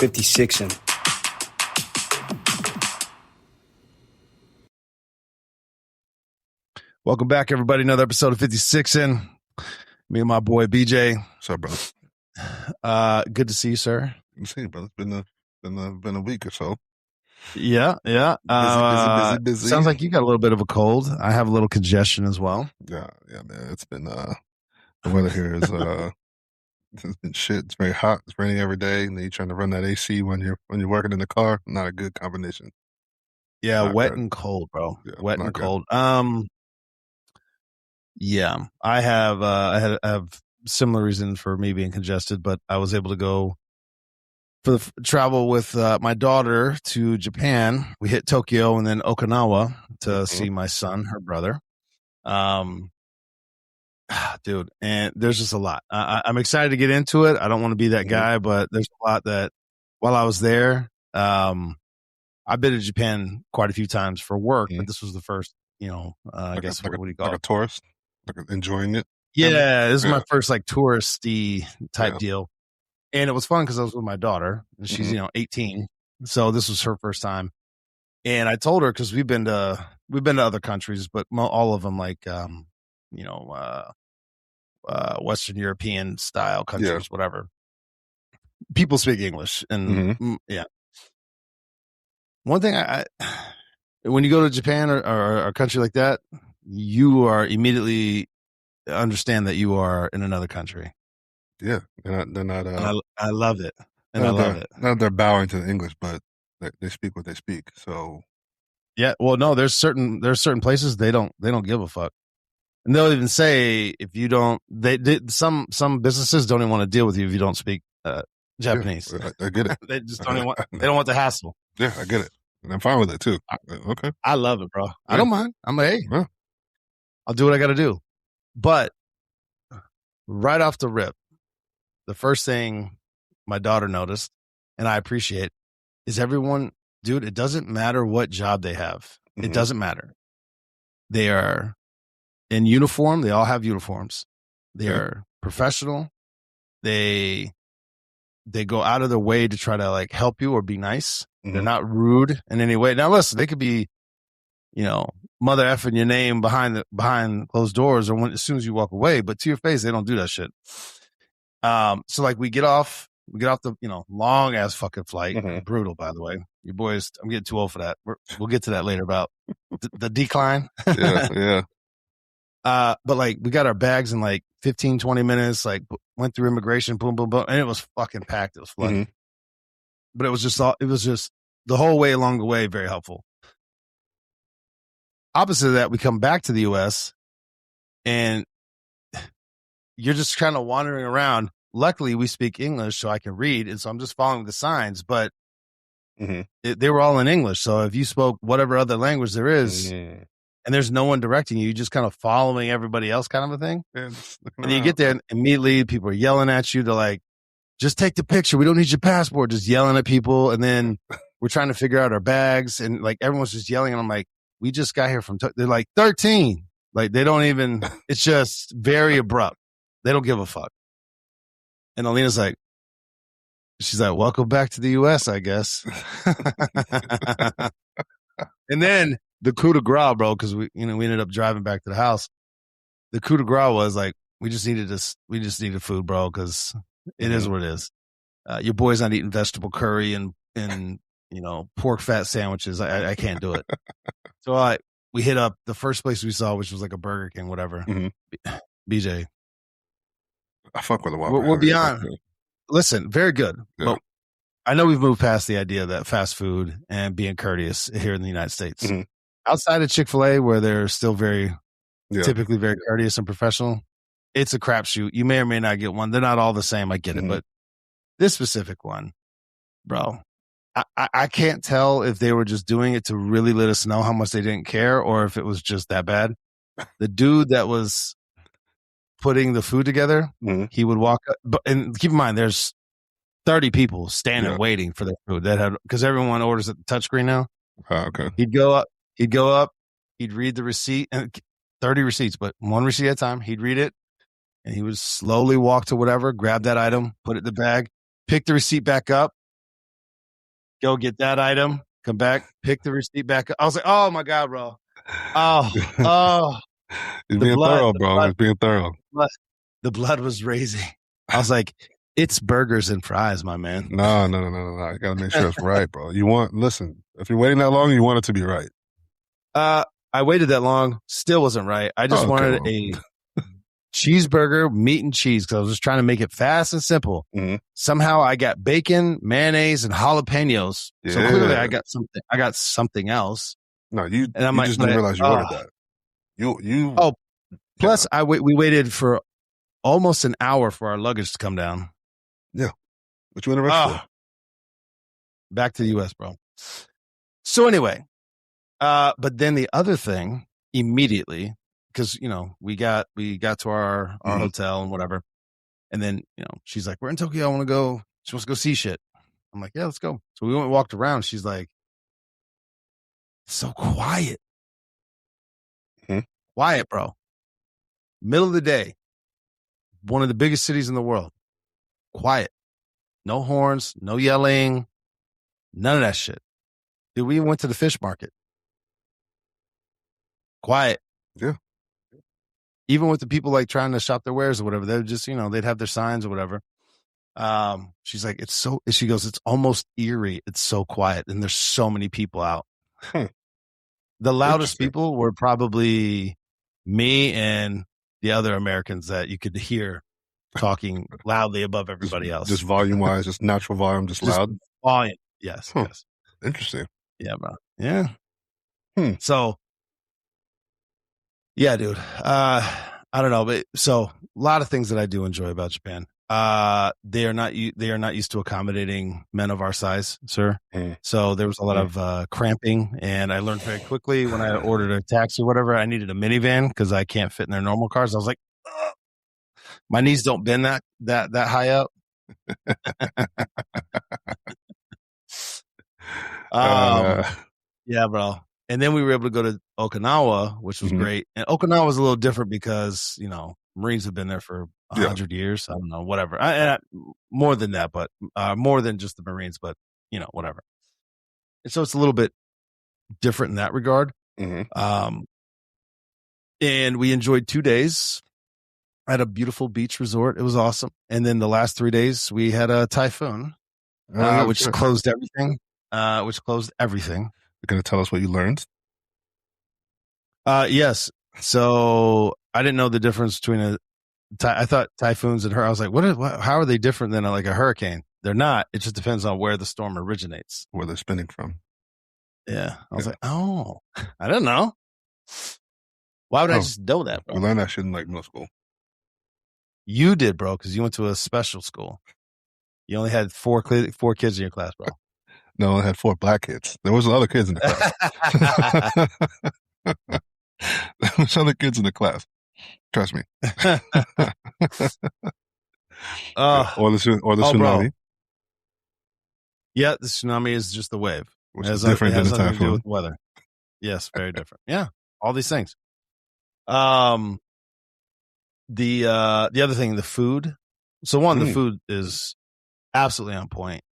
Fifty Sixin. Welcome back, everybody. Another episode of 56in. Me and my boy BJ. What's up, brother? Good to see you, sir. Good to see you, brother. It's been a week or so. Yeah. Busy. Sounds like you got a little bit of a cold. I have a little congestion as well. Yeah, man. It's been the weather here is it's been shit. It's very hot. It's raining every day, and then you're trying to run that AC when you're working in the car. Not a good combination. Yeah, Not wet good. and cold, bro. Yeah, Wet not and good. cold. Yeah, I have similar reasons for me being congested, but I was able to go for the travel with my daughter to Japan. We hit Tokyo and then Okinawa to see my son, her brother. Dude, and there's just a lot. I'm excited to get into it. I don't want to be that guy, but there's a lot that while I was there, I've been to Japan quite a few times for work, but this was the first, I guess what do you call like it? a tourist, enjoying it. Yeah, this is my first like touristy type deal. And it was fun because I was with my daughter and she's, 18. So this was her first time. And I told her, because we've been to other countries, but all of them like, Western European style countries, whatever. People speak English. And yeah. One thing when you go to Japan or a country like that, you are immediately understand that you are in another country. Yeah, they're not. I love it, and I love it. Not they're bowing to the English, but they speak what they speak. So yeah, well, no, there's certain places they don't give a fuck, and they'll even say if you don't, some businesses don't even want to deal with you if you don't speak Japanese. Yeah, I get it. They just don't want. They don't want the hassle. Yeah, I get it, and I'm fine with it too. Okay, I love it, bro. Yeah. I don't mind. I'm like, hey, yeah. I'll do what I got to do. But right off the rip, the first thing my daughter noticed, and I appreciate, is everyone, dude, it doesn't matter what job they have. It doesn't matter. They are in uniform. They all have uniforms. They are professional. They go out of their way to try to like help you or be nice. They're not rude in any way. Now, listen, they could be, mother effing your name behind closed doors or as soon as you walk away, but to your face, they don't do that shit. So like we get off the, long ass fucking flight. Brutal, by the way. You boys, I'm getting too old for that. We'll get to that later about the decline. Yeah. But like we got our bags in like 15, 20 minutes, like went through immigration, boom, boom, boom. And it was fucking packed. It was flooded. But it was just the whole way along the way, very helpful. Opposite of that, we come back to the U.S. and you're just kind of wandering around. Luckily, we speak English, so I can read, and so I'm just following the signs. But they were all in English, so if you spoke whatever other language there is, and there's no one directing you, you're just kind of following everybody else, kind of a thing. And then you get there, and immediately people are yelling at you to like, just take the picture. We don't need your passport. Just yelling at people, and then we're trying to figure out our bags, and like everyone's just yelling, and I'm like, we just got here from. They're like 13. Like they don't even. It's just very abrupt. They don't give a fuck. And Alina's like, she's like, welcome back to the U.S., I guess. And then the coup de grace, bro, because we ended up driving back to the house. The coup de grace was like, we just needed food, bro, because it is what it is. Your boy's not eating vegetable curry and pork fat sandwiches. I can't do it. So we hit up the first place we saw, which was like a Burger King, whatever. BJ. I fuck with the Whopper. We're beyond. Listen, very good. Yeah. But I know we've moved past the idea that fast food and being courteous here in the United States. Outside of Chick-fil-A, where they're still typically very courteous and professional, it's a crapshoot. You may or may not get one. They're not all the same. I get it. But this specific one, bro, I can't tell if they were just doing it to really let us know how much they didn't care or if it was just that bad. The dude that was putting the food together, he would walk up, and keep in mind, there's 30 people standing waiting for their food because everyone orders at the touchscreen now. Okay. He'd go up, he'd read the receipt, and 30 receipts, but one receipt at a time. He'd read it, and he would slowly walk to whatever, grab that item, put it in the bag, pick the receipt back up, go get that item, come back, pick the receipt back up. I was like, oh my God, bro. Oh, He's being thorough, bro. He's being thorough. The blood was raising. I was like, it's burgers and fries, my man. No. You gotta make sure it's right, bro. Listen, if you're waiting that long, you want it to be right. I waited that long, still wasn't right. I just wanted a cheeseburger, meat and cheese, because I was just trying to make it fast and simple. Mm-hmm. Somehow I got bacon, mayonnaise, and jalapenos. Yeah. So clearly I got something else. No, you just didn't realize you ordered that. Plus we waited for almost an hour for our luggage to come down. Yeah. What you in a rush for? Back to the US, bro. So anyway, but then the other thing immediately, because we got to our hotel and whatever, and then she's like, we're in Tokyo, I want to go. She wants to go see shit. I'm like, yeah, let's go. So we went and walked around. She's like, so quiet. Quiet, bro. Middle of the day, one of the biggest cities in the world. Quiet. No horns, no yelling, none of that shit. Dude, we went to the fish market. Quiet. Yeah. Even with the people like trying to shop their wares or whatever, they're just, they'd have their signs or whatever. She's like, she goes, it's almost eerie. It's so quiet. And there's so many people out. The loudest people were probably me and the other Americans that you could hear talking loudly above everybody else. Just volume wise, just natural volume, just loud. Volume. Yes. Yes. Interesting. Yeah, bro. Yeah. So, yeah, dude. I don't know, but so a lot of things that I do enjoy about Japan. They are not used to accommodating men of our size, sir. So there was a lot of cramping, and I learned very quickly when I ordered a taxi or whatever, I needed a minivan because I can't fit in their normal cars. I was like, ugh. My knees don't bend that high up. Yeah, bro. And then we were able to go to Okinawa, which was great. And Okinawa was a little different because, Marines have been there for 100 years. I don't know, whatever. More than that, but more than just the Marines, but, whatever. And so it's a little bit different in that regard. And we enjoyed 2 days at a beautiful beach resort. It was awesome. And then the last 3 days, we had a typhoon, which closed everything. You're going to tell us what you learned? Yes. So I didn't know the difference between I thought typhoons and I was like, how are they different than a hurricane? They're not. It just depends on where the storm originates. Where they're spinning from. Yeah. I was like, oh, I don't know. Why would I just know that, bro? We learned that shit in middle school. You did, bro, because you went to a special school. You only had four kids in your class, bro. No, I had 4 black kids. There was other kids in the class. There was other kids in the class. Trust me. Or the tsunami. Bro. Yeah, the tsunami is just the wave. Which is different than the typhoon. To do with weather. Yes, very different. Yeah, all these things. The other thing, the food. So the food is absolutely on point.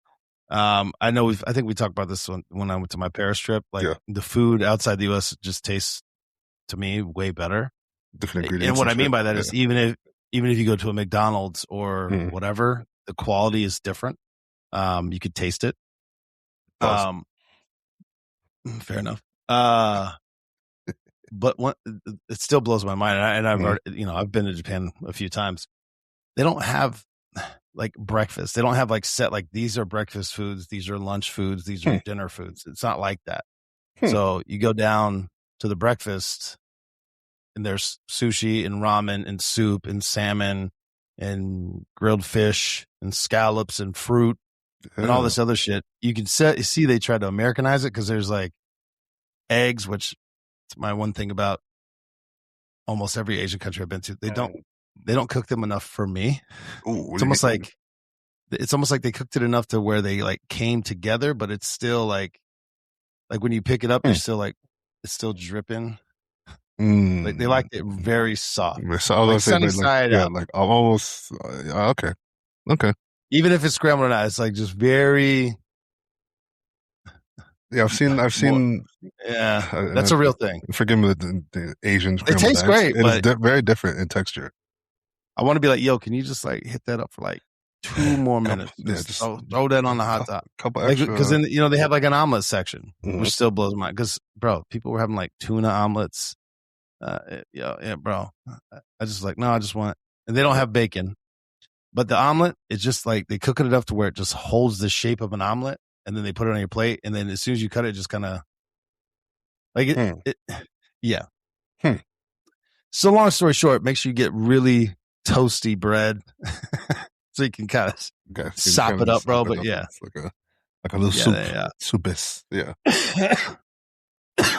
I know I think we talked about this when I went to my Paris trip. The food outside the U.S. just tastes to me way better. Different ingredients. And what I mean by that is even if you go to a McDonald's or whatever, the quality is different. You could taste it. Fair enough. But it still blows my mind. And I've already, I've been to Japan a few times. They don't have breakfast. They don't have set these are breakfast foods, these are lunch foods, these are dinner foods. It's not like that. So you go down to the breakfast and there's sushi and ramen and soup and salmon and grilled fish and scallops and fruit and all this other shit. You can see they try to Americanize it because there's eggs, which is my one thing about almost every Asian country I've been to. They don't cook them enough for me. Ooh, it's almost like they cooked it enough to where they came together, but it's still like when you pick it up, you're still it's still dripping. They like it very soft. Sunny side up. Almost. Okay. Even if it's scrambled or not, it's just very Yeah, I've seen. Yeah, that's a real thing. Forgive me the Asian It scrambled tastes eggs. great, It is but very different in texture. I want to be like, yo, can you just like hit that up for like 2 more minutes? Just throw that on the hot top. Couple Like, extra. because then they have like an omelet section, which still blows my mind. Because bro, people were having like tuna omelets. Yeah, bro. I just like no, I just want. And they don't have bacon, but the omelet is just like they cook it enough to where it just holds the shape of an omelet, and then they put it on your plate, and then as soon as you cut it, just kind of like it. Yeah. So long story short, make sure you get really toasty bread so you can kind of sop it up, bro. But yeah, it's like a little soup. Yeah. Soupis. Yeah.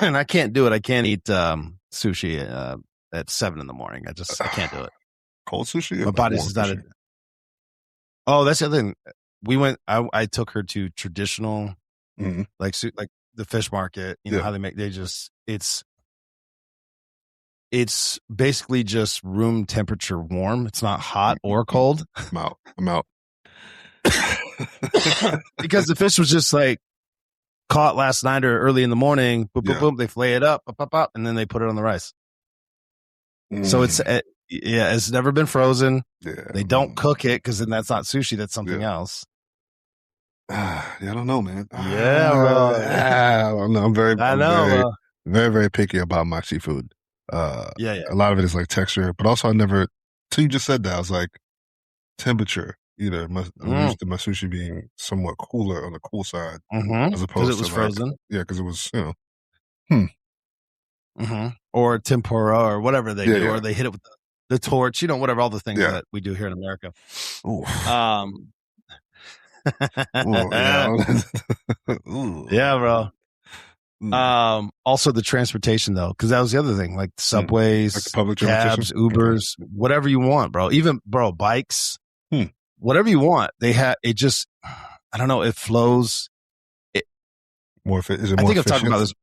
And I can't do it. I can't eat sushi at 7 a.m. I can't do it. Cold sushi? My body's just not. Oh, that's the other thing. We went. I took her to traditional, like the fish market. You know how they make. It's basically just room temperature warm. It's not hot or cold. I'm out. Because the fish was just like caught last night or early in the morning. Boom, boom, boom. They flay it up, and then they put it on the rice. So it's never been frozen. Yeah, they don't cook it because then that's not sushi. That's something else. I don't know, man. Bro. I don't know. I'm very, very, very picky about my seafood. A lot of it is like texture, but also till you just said that, I was like, temperature. Either I'm used to my sushi being somewhat cooler on the cool side, as opposed to it was frozen. Because it was, or tempura or whatever they do, or they hit it with the torch, whatever, all the things that we do here in America. Ooh. Yeah, bro. Also the transportation though, because that was the other thing, like subways, like public cabs, Ubers, whatever you want, bro. Even bikes, whatever you want. They have it. Just I don't know. It flows. More is it I more think efficient? I've talked about this.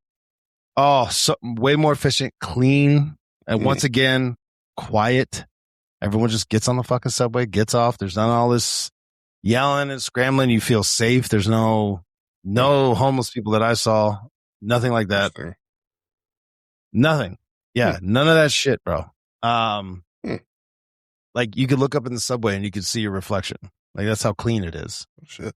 Oh, so way more efficient, clean, and once again, quiet. Everyone just gets on the fucking subway, gets off. There's not all this yelling and scrambling. You feel safe. There's no homeless people that I saw. Nothing like that. Nothing. Yeah, none of that shit, bro. Like you could look up in the subway and you could see your reflection. Like that's how clean it is. Oh, shit.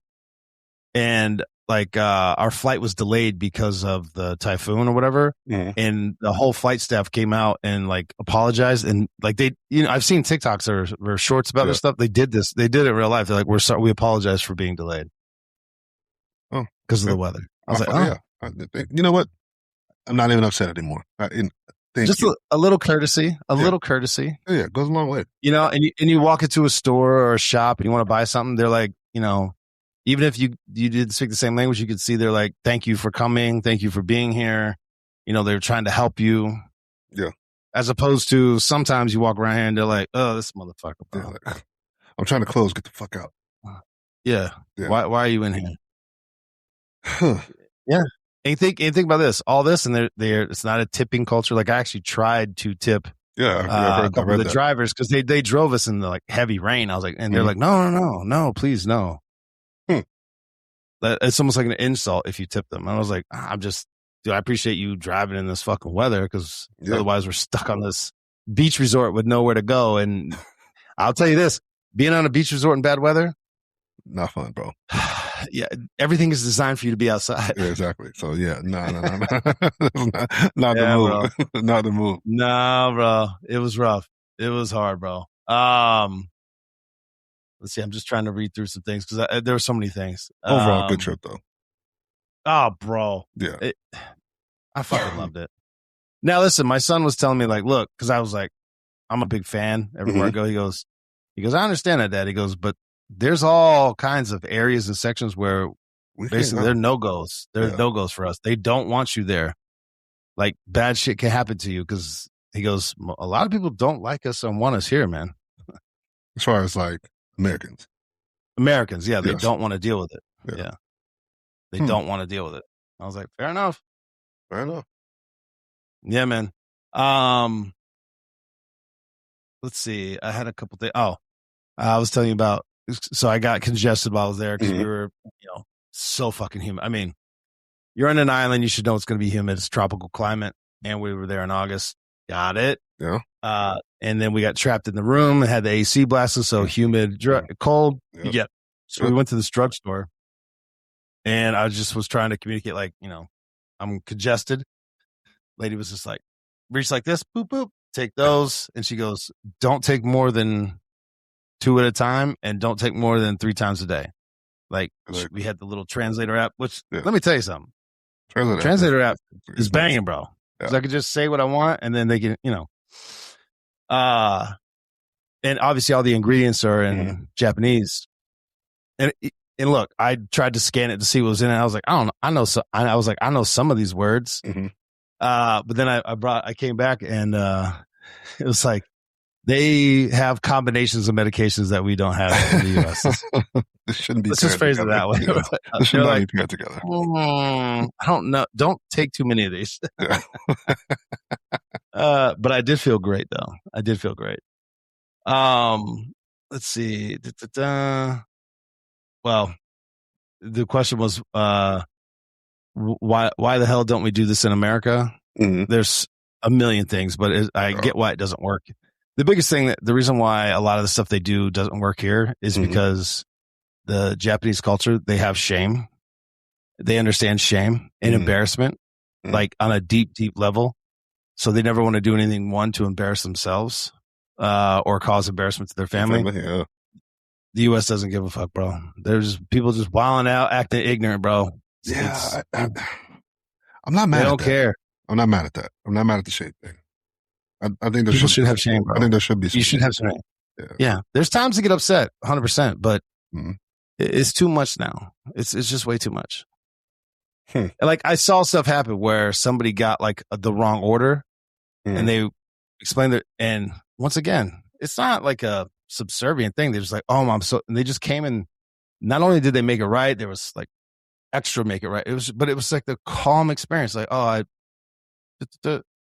And like our flight was delayed because of the typhoon or whatever, and the whole flight staff came out and like apologized, and like they, I've seen TikToks or shorts about this stuff. They did this. They did it in real life. They're like, we're sorry. We apologize for being delayed. Oh, because of the weather. I was like, you know what? I'm not even upset anymore. Just a little courtesy, little courtesy. Yeah, it goes a long way. And you walk into a store or a shop and you want to buy something. They're like, even if you didn't speak the same language, you could see they're like, thank you for coming. Thank you for being here. They're trying to help you. Yeah. As opposed to sometimes you walk around here and they're like, oh, this motherfucker, bro. Like, I'm trying to close. Get the fuck out. Yeah. Why are you in here? Yeah. And think about this, all this, and it's not a tipping culture. Like I actually tried to tip a couple of the drivers because they drove us in the like heavy rain. I was like, and they're like, no, please, no. It's almost like an insult if you tip them. And I was like, I appreciate you driving in this fucking weather because otherwise we're stuck on this beach resort with nowhere to go. And I'll tell you this, being on a beach resort in bad weather, not fun, bro. Yeah, everything is designed for you to be outside. Yeah, exactly. So yeah, no. Not the move. Bro. Not the move. No, bro. It was rough. It was hard, bro. Let's see. I'm just trying to read through some things because there were so many things. Overall, good trip though. Oh, bro. Yeah. I fucking loved it. Now listen, my son was telling me like, look, because I was like, I'm a big fan. Everywhere I go, he goes, I understand that, Dad. He goes, but there's all kinds of areas and sections where basically they're no-goes. They're no-goes for us. They don't want you there. Like bad shit can happen to you because he goes, a lot of people don't like us and want us here, man. As far as like Americans, yeah, they don't want to deal with it. Yeah. They don't want to deal with it. I was like, fair enough. Yeah, man. Let's see. I had a couple things. Oh, I was telling you about, so I got congested while I was there because we were, so fucking humid. I mean, you're on an island. You should know it's going to be humid. It's tropical climate. And we were there in August. Got it. Yeah. And then we got trapped in the room and had the AC blasted. So humid, cold. Yeah. So we went to this drugstore and I was trying to communicate like, I'm congested. Lady was just like, reach like this, boop, boop, take those. And she goes, don't take more than 2 at a time and don't take more than 3 times a day. Like we had the little translator app, which let me tell you something. Translator app is banging, bro. Because I could just say what I want and then they can, and obviously all the ingredients are in Japanese. And look, I tried to scan it to see what was in it. I was like, I don't know. I know some of these words. But then I came back and it was like, they have combinations of medications that we don't have in the U.S. This shouldn't be. Let's just phrase it that way. This should not be paired together. I don't know. Don't take too many of these. But I did feel great, though. I did feel great. Let's see. Well, the question was, why the hell don't we do this in America? There's a million things, but I get why it doesn't work. The biggest thing the reason why a lot of the stuff they do doesn't work here is because the Japanese culture, they have shame. They understand shame and embarrassment, like on a deep, deep level. So they never want to do anything, one, to embarrass themselves, or cause embarrassment to their family. Yeah. The U.S. doesn't give a fuck, bro. There's people just wilding out, acting ignorant, bro. Yeah. I'm not mad at that. They don't care. I'm not mad at that. I'm not mad at the shame thing. I think people should have shame, bro. I think there should be some You should have shame. Yeah. There's times to get upset, 100%, but it's too much now. It's just way too much. Like I saw stuff happen where somebody got like the wrong order and they explained it. And once again, it's not like a subservient thing. They're just like, oh, and they just came in. Not only did they make it right, there was like extra make it right. It was like the calm experience. Like,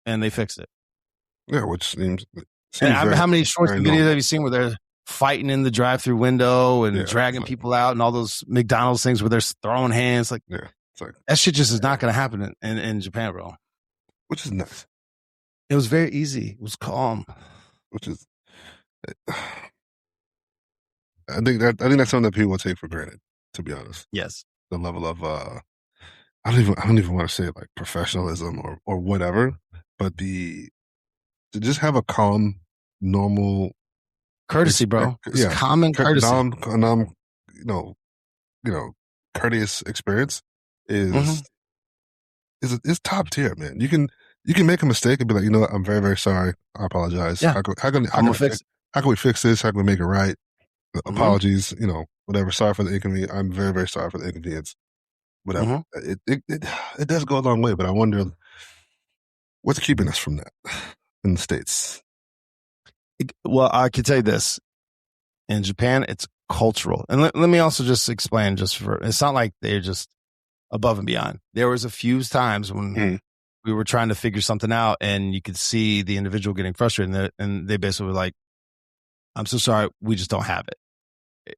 and they fixed it. Yeah, which seems how many shorts and videos have you seen where they're fighting in the drive-through window and dragging people out and all those McDonald's things where they're throwing hands? Like, it's like that shit just is not going to happen in Japan, bro. Which is nice. It was very easy. It was calm. Which is, I think that's something that people take for granted. To be honest, yes, the level of I don't even want to say like professionalism or whatever, but to just have a calm, normal courtesy, bro. It's common courtesy. Courteous experience is top tier, man. You can make a mistake and be like, you know what, I'm very, very sorry. I apologize. Yeah. How can we fix this? How can we make it right? Apologies, whatever. Sorry for the inconvenience. I'm very, very sorry for the inconvenience. Whatever. It does go a long way, but I wonder what's keeping us from that in the States. Well, I can tell you this. In Japan, it's cultural. And let me also just explain it's not like they're just above and beyond. There was a few times when we were trying to figure something out and you could see the individual getting frustrated and they basically were like, I'm so sorry, we just don't have it.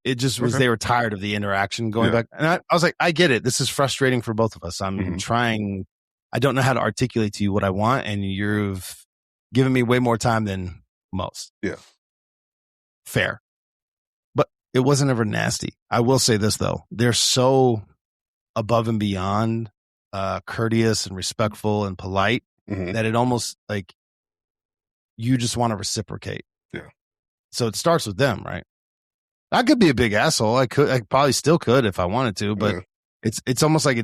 It just was, they were tired of the interaction going back. And I was like, I get it. This is frustrating for both of us. I'm trying, I don't know how to articulate to you what I want. And you've given me way more time than most. Yeah. Fair. But it wasn't ever nasty. I will say this though. They're so above and beyond courteous and respectful and polite that it almost like you just want to reciprocate. Yeah. So it starts with them, right? I could be a big asshole. I probably still could if I wanted to, but it's almost like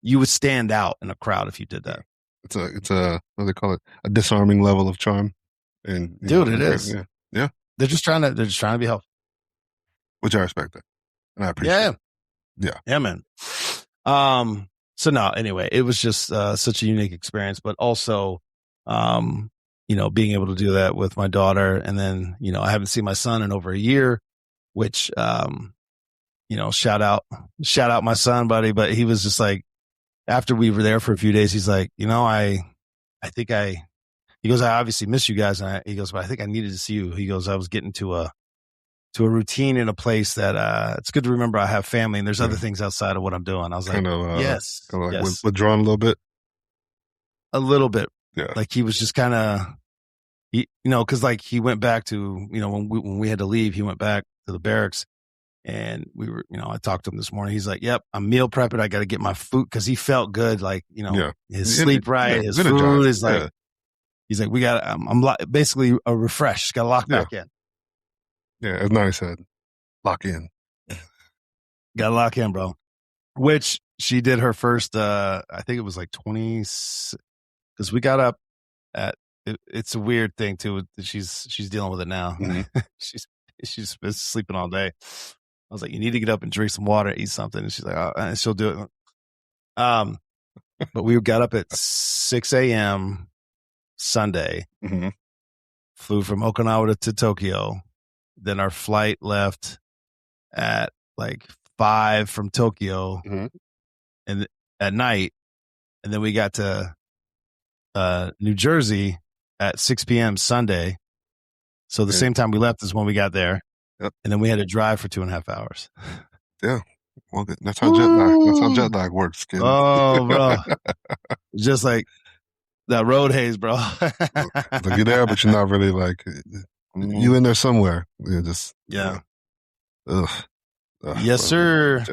you would stand out in a crowd if you did that. It's a what do they call it? A disarming level of charm. And dude, it is. Yeah. They're just trying to be helpful. Which I respect that. And I appreciate it. Yeah. Yeah, man. So no, anyway, it was just such a unique experience, but also being able to do that with my daughter. And then, I haven't seen my son in over a year, which, shout out my son, buddy. But he was just like, after we were there for a few days, he's like, he goes, I obviously miss you guys. And he goes, but I think I needed to see you. He goes, I was getting to a to a routine in a place that it's good to remember I have family and there's other things outside of what I'm doing. I was like, yes. Kind of like withdrawn a little bit? A little bit. Yeah. Like he was just kind of, because like he went back to, when we had to leave, he went back to the barracks and we were, I talked to him this morning. He's like, yep, I'm meal prepping. I got to get my food because he felt good. Like, his sleep right, his food is like, he's like, I'm basically a refresh. Got to lock back in. Yeah, as Nani said, lock in. Got to lock in, bro. Which she did her first, I think it was like 20, because we got up at, it's a weird thing too. She's dealing with it now. Mm-hmm. she's been sleeping all day. I was like, you need to get up and drink some water, eat something. And she's like, oh, and she'll do it. But we got up at 6 a.m. Sunday, mm-hmm. flew from Okinawa to Tokyo. Then our flight left at like 5 from Tokyo and at night. And then we got to New Jersey at 6 p.m. Sunday. So the same time we left is when we got there. Yep. And then we had to drive for 2.5 hours. Yeah. Well, that's how jet lag works, kid. Oh, bro. Just like that road haze, bro. Like you're there, but you're not really like, you in there somewhere. You're just, ugh. Yes, sir.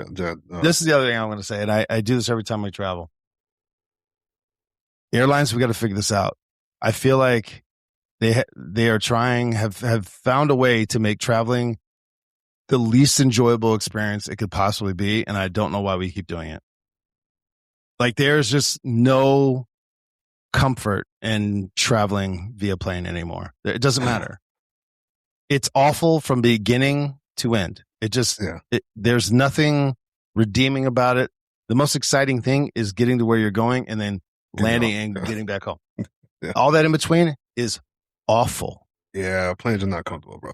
This is the other thing I'm going to say, and I do this every time I travel. Airlines, we got to figure this out. I feel like they are trying, have found a way to make traveling the least enjoyable experience it could possibly be, and I don't know why we keep doing it. Like there's just no comfort in traveling via plane anymore. It doesn't matter. It's awful from beginning to end. It just, there's nothing redeeming about it. The most exciting thing is getting to where you're going and then landing and getting back home. All that in between is awful. Yeah, planes are not comfortable, bro.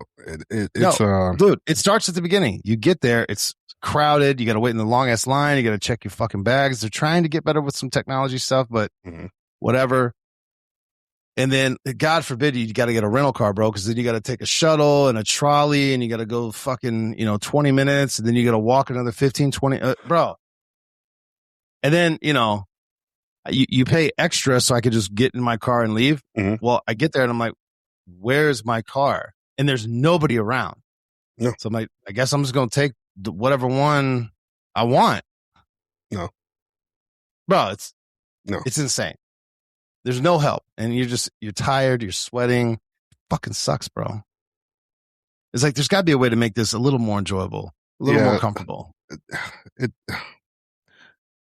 Dude, it starts at the beginning. You get there, it's crowded. You got to wait in the long ass line. You got to check your fucking bags. They're trying to get better with some technology stuff, but whatever. And then, God forbid, you got to get a rental car, bro, because then you got to take a shuttle and a trolley and you got to go fucking, 20 minutes. And then you got to walk another 15, 20, bro. And then, you pay extra so I could just get in my car and leave. Well, I get there and I'm like, where's my car? And there's nobody around. No. So I'm like, I guess I'm just going to take whatever one I want. No. Bro, it's insane. There's no help. And you're tired. You're sweating. It fucking sucks, bro. It's like, there's got to be a way to make this a little more enjoyable, a little more comfortable.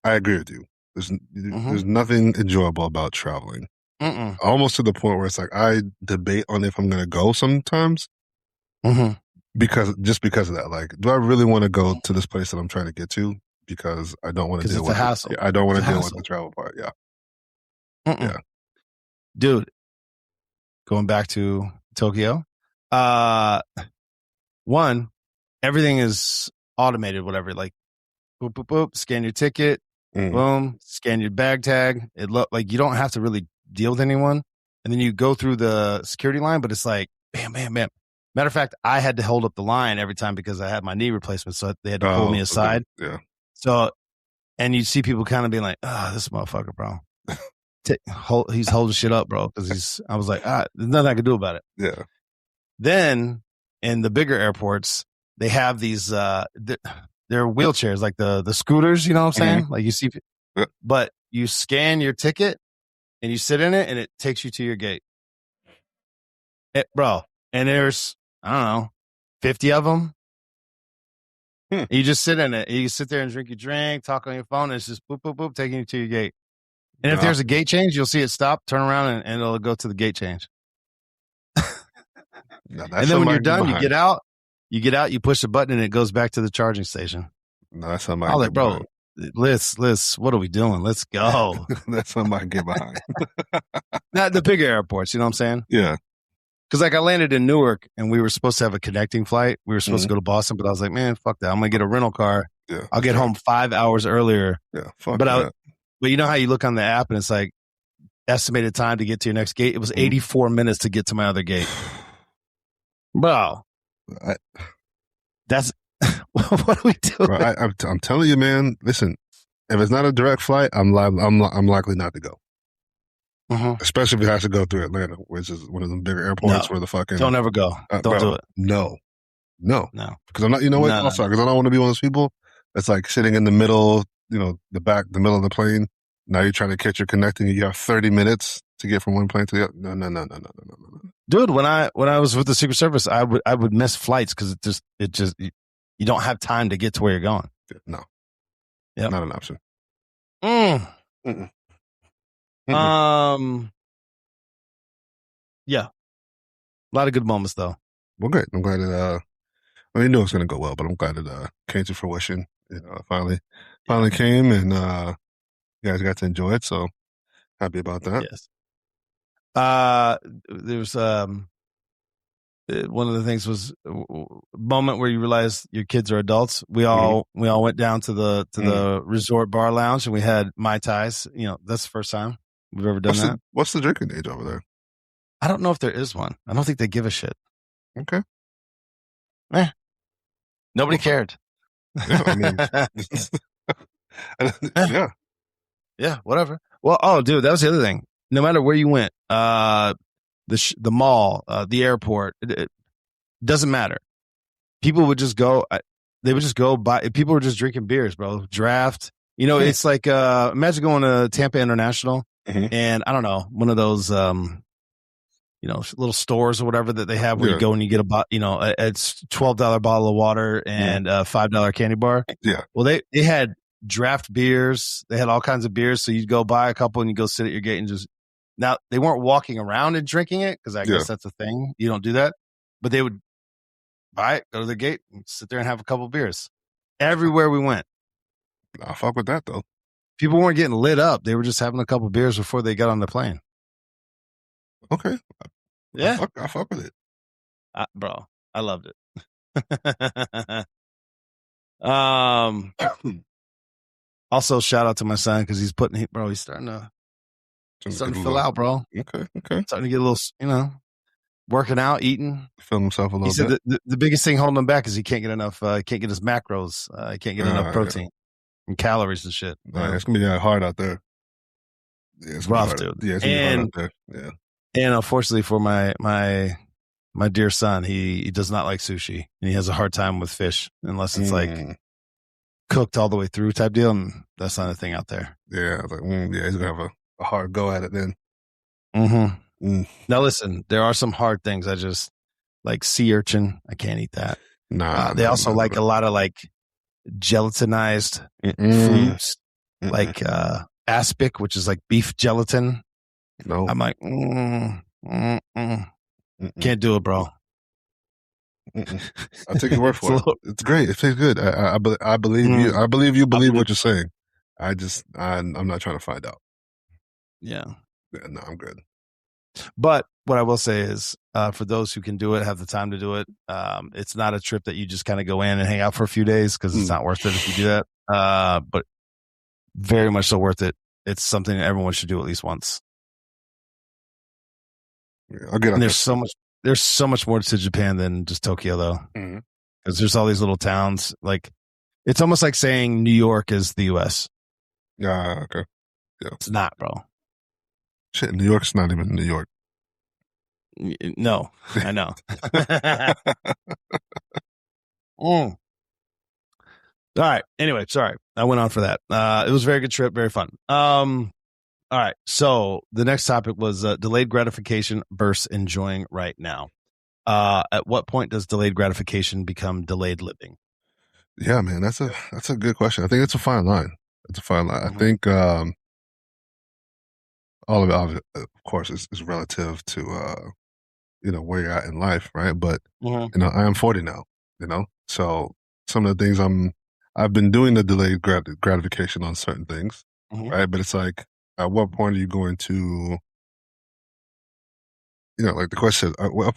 I agree with you. There's nothing enjoyable about traveling. Almost to the point where it's like I debate on if I'm going to go sometimes because of that. Like, do I really want to go to this place that I'm trying to get to? Because I don't want to deal with the hassle. I don't want to deal with the travel part. Yeah. Yeah. Dude, going back to Tokyo, one, everything is automated, whatever. Like, boop, boop, boop, scan your ticket, boom, scan your bag tag. Like you don't have to really deal with anyone. And then you go through the security line, but it's like, bam, bam, bam. Matter of fact, I had to hold up the line every time because I had my knee replacement. So they had to pull me aside. Okay. Yeah. So, and you see people kind of being like, this motherfucker, bro. He's holding shit up, bro. Because I was like, there's nothing I can do about it. Yeah. Then in the bigger airports, they have these, they're wheelchairs, like the scooters, you know what I'm saying? Like you see, but you scan your ticket and you sit in it and it takes you to your gate. Bro. And there's, I don't know, 50 of them. You just sit in it. You sit there and drink your drink, talk on your phone, and it's just boop, boop, boop, taking you to your gate. And if there's a gate change, you'll see it stop, turn around, and it'll go to the gate change. And then when you're done, you get out, you push the button, and it goes back to the charging station. No, that's something I was like, bro, Liz, what are we doing? Let's go. That's something I can get behind. Not the bigger airports, you know what I'm saying? Yeah. Because like I landed in Newark, and we were supposed to have a connecting flight. We were supposed to go to Boston, but I was like, man, fuck that. I'm going to get a rental car. Yeah. I'll get home 5 hours earlier. Yeah, fuck that. But you know how you look on the app, and it's like, estimated time to get to your next gate? It was 84 minutes to get to my other gate. Bro. That's what do we do? Bro, I'm telling you, man. Listen, if it's not a direct flight, I'm likely not to go. Especially if it has to go through Atlanta, which is one of the bigger airports where the fucking don't ever go. Don't do it. No. Because I'm not. You know what? Also, because I don't want to be one of those people that's like sitting in the middle. You know, the middle of the plane. Now you're trying to catch your connecting. You have 30 minutes to get from one plane to the other. No. Dude, when I was with the Secret Service, I would miss flights because it just you don't have time to get to where you're going. No, not an option. Yeah, a lot of good moments though. Well, great. I'm glad that. I knew it was going to go well, but I'm glad it came to fruition. You know, finally came, and you guys got to enjoy it. So happy about that. Yes. There's one of the things was a moment where you realize your kids are adults. We all went down to the resort bar lounge and we had Mai Tais. You know, that's the first time we've ever done that. What's the drinking age over there? I don't know if there is one. I don't think they give a shit. Okay. Nobody cared. Yeah, I mean, yeah, whatever. Well, dude, that was the other thing. No matter where you went, the mall, the airport, it doesn't matter. People would just go. They would just go buy. People were just drinking beers, bro. Draft. You know, it's like imagine going to Tampa International and I don't know, one of those little stores or whatever that they have where you go and you get it's $12 bottle of water and a $5 candy bar. Yeah. Well, they had draft beers. They had all kinds of beers. So you'd go buy a couple and you go sit at your gate and just. Now, they weren't walking around and drinking it because I guess that's a thing. You don't do that. But they would buy it, go to the gate, and sit there and have a couple beers. Everywhere we went. I'll fuck with that, though. People weren't getting lit up. They were just having a couple beers before they got on the plane. Okay. Yeah. I fuck with it. Bro, I loved it. Also, shout out to my son because he's starting to fill out, bro. Okay. Starting to get a little, working out, eating. Fill himself a little bit. He said the biggest thing holding him back is he can't get enough, can't get his macros. He can't get enough protein and calories and shit. It's going to be hard out there. Yeah, it's rough, dude. Yeah, it's going to be hard out there. Yeah. And unfortunately for my dear son, he does not like sushi. And he has a hard time with fish unless it's like cooked all the way through type deal. And that's not a thing out there. Yeah, I was like, he's going to have a hard go at it then. Now listen, there are some hard things. I just like sea urchin. I can't eat that. They also like a lot of like gelatinized foods, like aspic, which is like beef gelatin. No, I'm like, can't do it, bro. I'll take your word for it. It's great. It tastes good. I believe you. I believe you believe what you're saying. I'm not trying to find out. Yeah. No, I'm good. But what I will say is, for those who can do it, have the time to do it, it's not a trip that you just kind of go in and hang out for a few days because it's not worth it if you do that. But very much so worth it. It's something that everyone should do at least once. Yeah, I'll get on. There's so much more to Japan than just Tokyo, though, because there's all these little towns. Like, it's almost like saying New York is the U.S. Yeah, okay. Yeah, it's not, bro. Shit, New York's not even New York. No, I know. All right. Anyway, sorry. I went on for that. It was a very good trip. Very fun. All right. So the next topic was delayed gratification versus enjoying right now. At what point does delayed gratification become delayed living? Yeah, man, that's a good question. I think it's a fine line. It's a fine line. I think all of it, of course, is relative to where you're at in life, right? But I am 40 now. So some of the things I've been doing the delayed gratification on certain things, right? But it's like, at what point are you going to, like the question, at what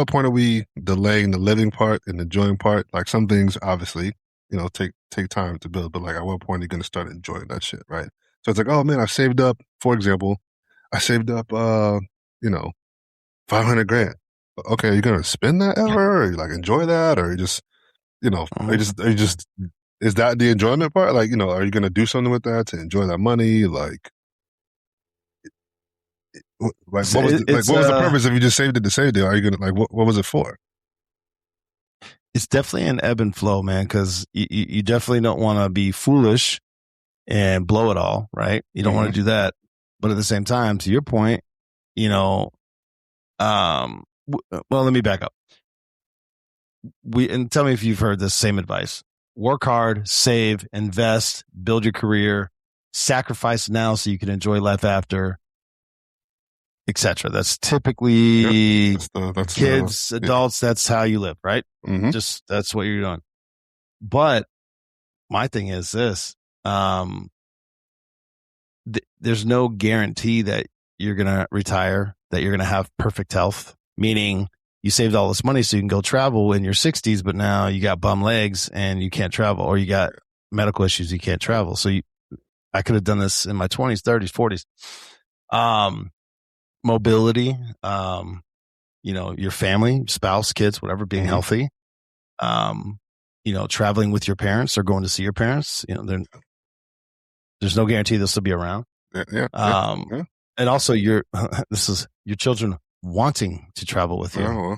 point are we delaying the living part and the enjoying part? Like some things, obviously, take time to build, but like at what point are you going to start enjoying that shit, right? So it's like, oh man, I've saved up, for example, $500,000. Okay, are you going to spend that ever? Or you like enjoy that? Or you just, are you just, is that the enjoyment part? Like, are you going to do something with that to enjoy that money? Like what was the purpose if you just saved it to save it? Are you going to, like, what was it for? It's definitely an ebb and flow, man, because you definitely don't want to be foolish and blow it all, right? You don't want to do that. But at the same time, to your point, well, let me back up. And tell me if you've heard this same advice. Work hard, save, invest, build your career, sacrifice now so you can enjoy life after, etc. That's typically kids, adults. That's how you live, right? Just that's what you're doing. But my thing is this: there's no guarantee that you're gonna retire, that you're gonna have perfect health. Meaning, you saved all this money so you can go travel in your 60s, but now you got bum legs and you can't travel, or you got medical issues, you can't travel. So I could have done this in my 20s, 30s, 40s. Mobility, your family, spouse, kids, whatever, being healthy, traveling with your parents or going to see your parents, there's no guarantee they'll still be around. And also your children wanting to travel with you.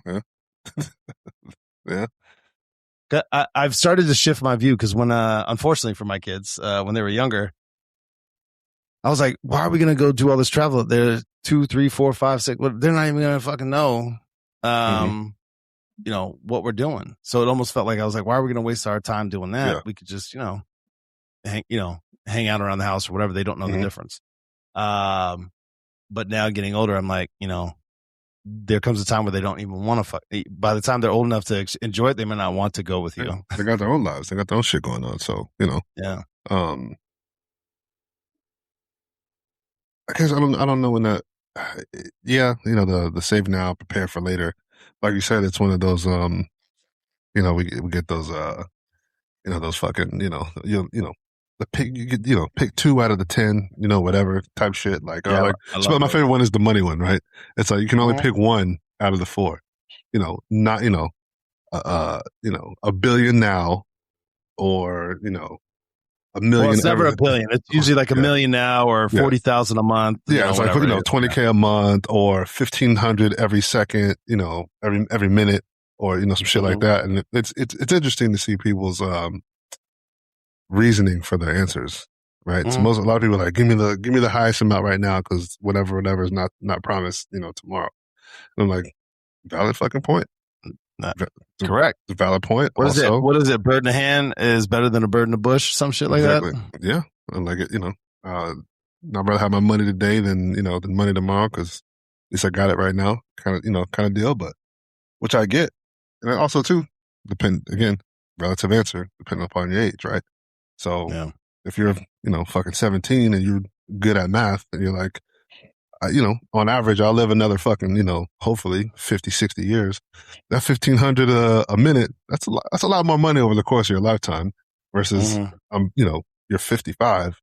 I've started to shift my view because when, unfortunately for my kids, when they were younger, I was like, why are we going to go do all this travel? They're 2, 3, 4, 5, 6. They're not even going to fucking know, what we're doing. So it almost felt like I was like, why are we going to waste our time doing that? Yeah. We could just, hang out around the house or whatever. They don't know the difference. But now getting older, I'm like, there comes a time where they don't even want to fuck. By the time they're old enough to enjoy it, they may not want to go with you. They got their own lives. They got their own shit going on. So, Yeah. I guess I don't know when that. The save now, prepare for later. Like you said, it's one of those. We get those. Those fucking. The pick. You get. Pick 2 out of the 10. Whatever type shit. Like. So my favorite one is the money one, right? It's like you can only pick 1 out of the 4. Not. $1 billion now, or $1 million. Well, it's never $1 billion. It's usually like $1 million now, or 40,000 a month. Yeah, it's like $20K a month, or 1,500 every second. Every minute, or some shit like that. And it's interesting to see people's reasoning for their answers. Right. So a lot of people are like, give me the highest amount right now, because whatever is not promised. Tomorrow. And I'm like, valid fucking point. Correct. Valid point. What is it? Bird in the hand is better than a bird in the bush. Some shit like that. Yeah. And like it, I'd rather have my money today than money tomorrow, because at least I got it right now, kind of deal. But which I get, and also too again, relative answer depending upon your age, right? So if you're fucking 17 and you're good at math, and you're like, on average, I'll live another fucking, hopefully 50, 60 years. That $1,500 a minute, that's a lot more money over the course of your lifetime versus, you're 55.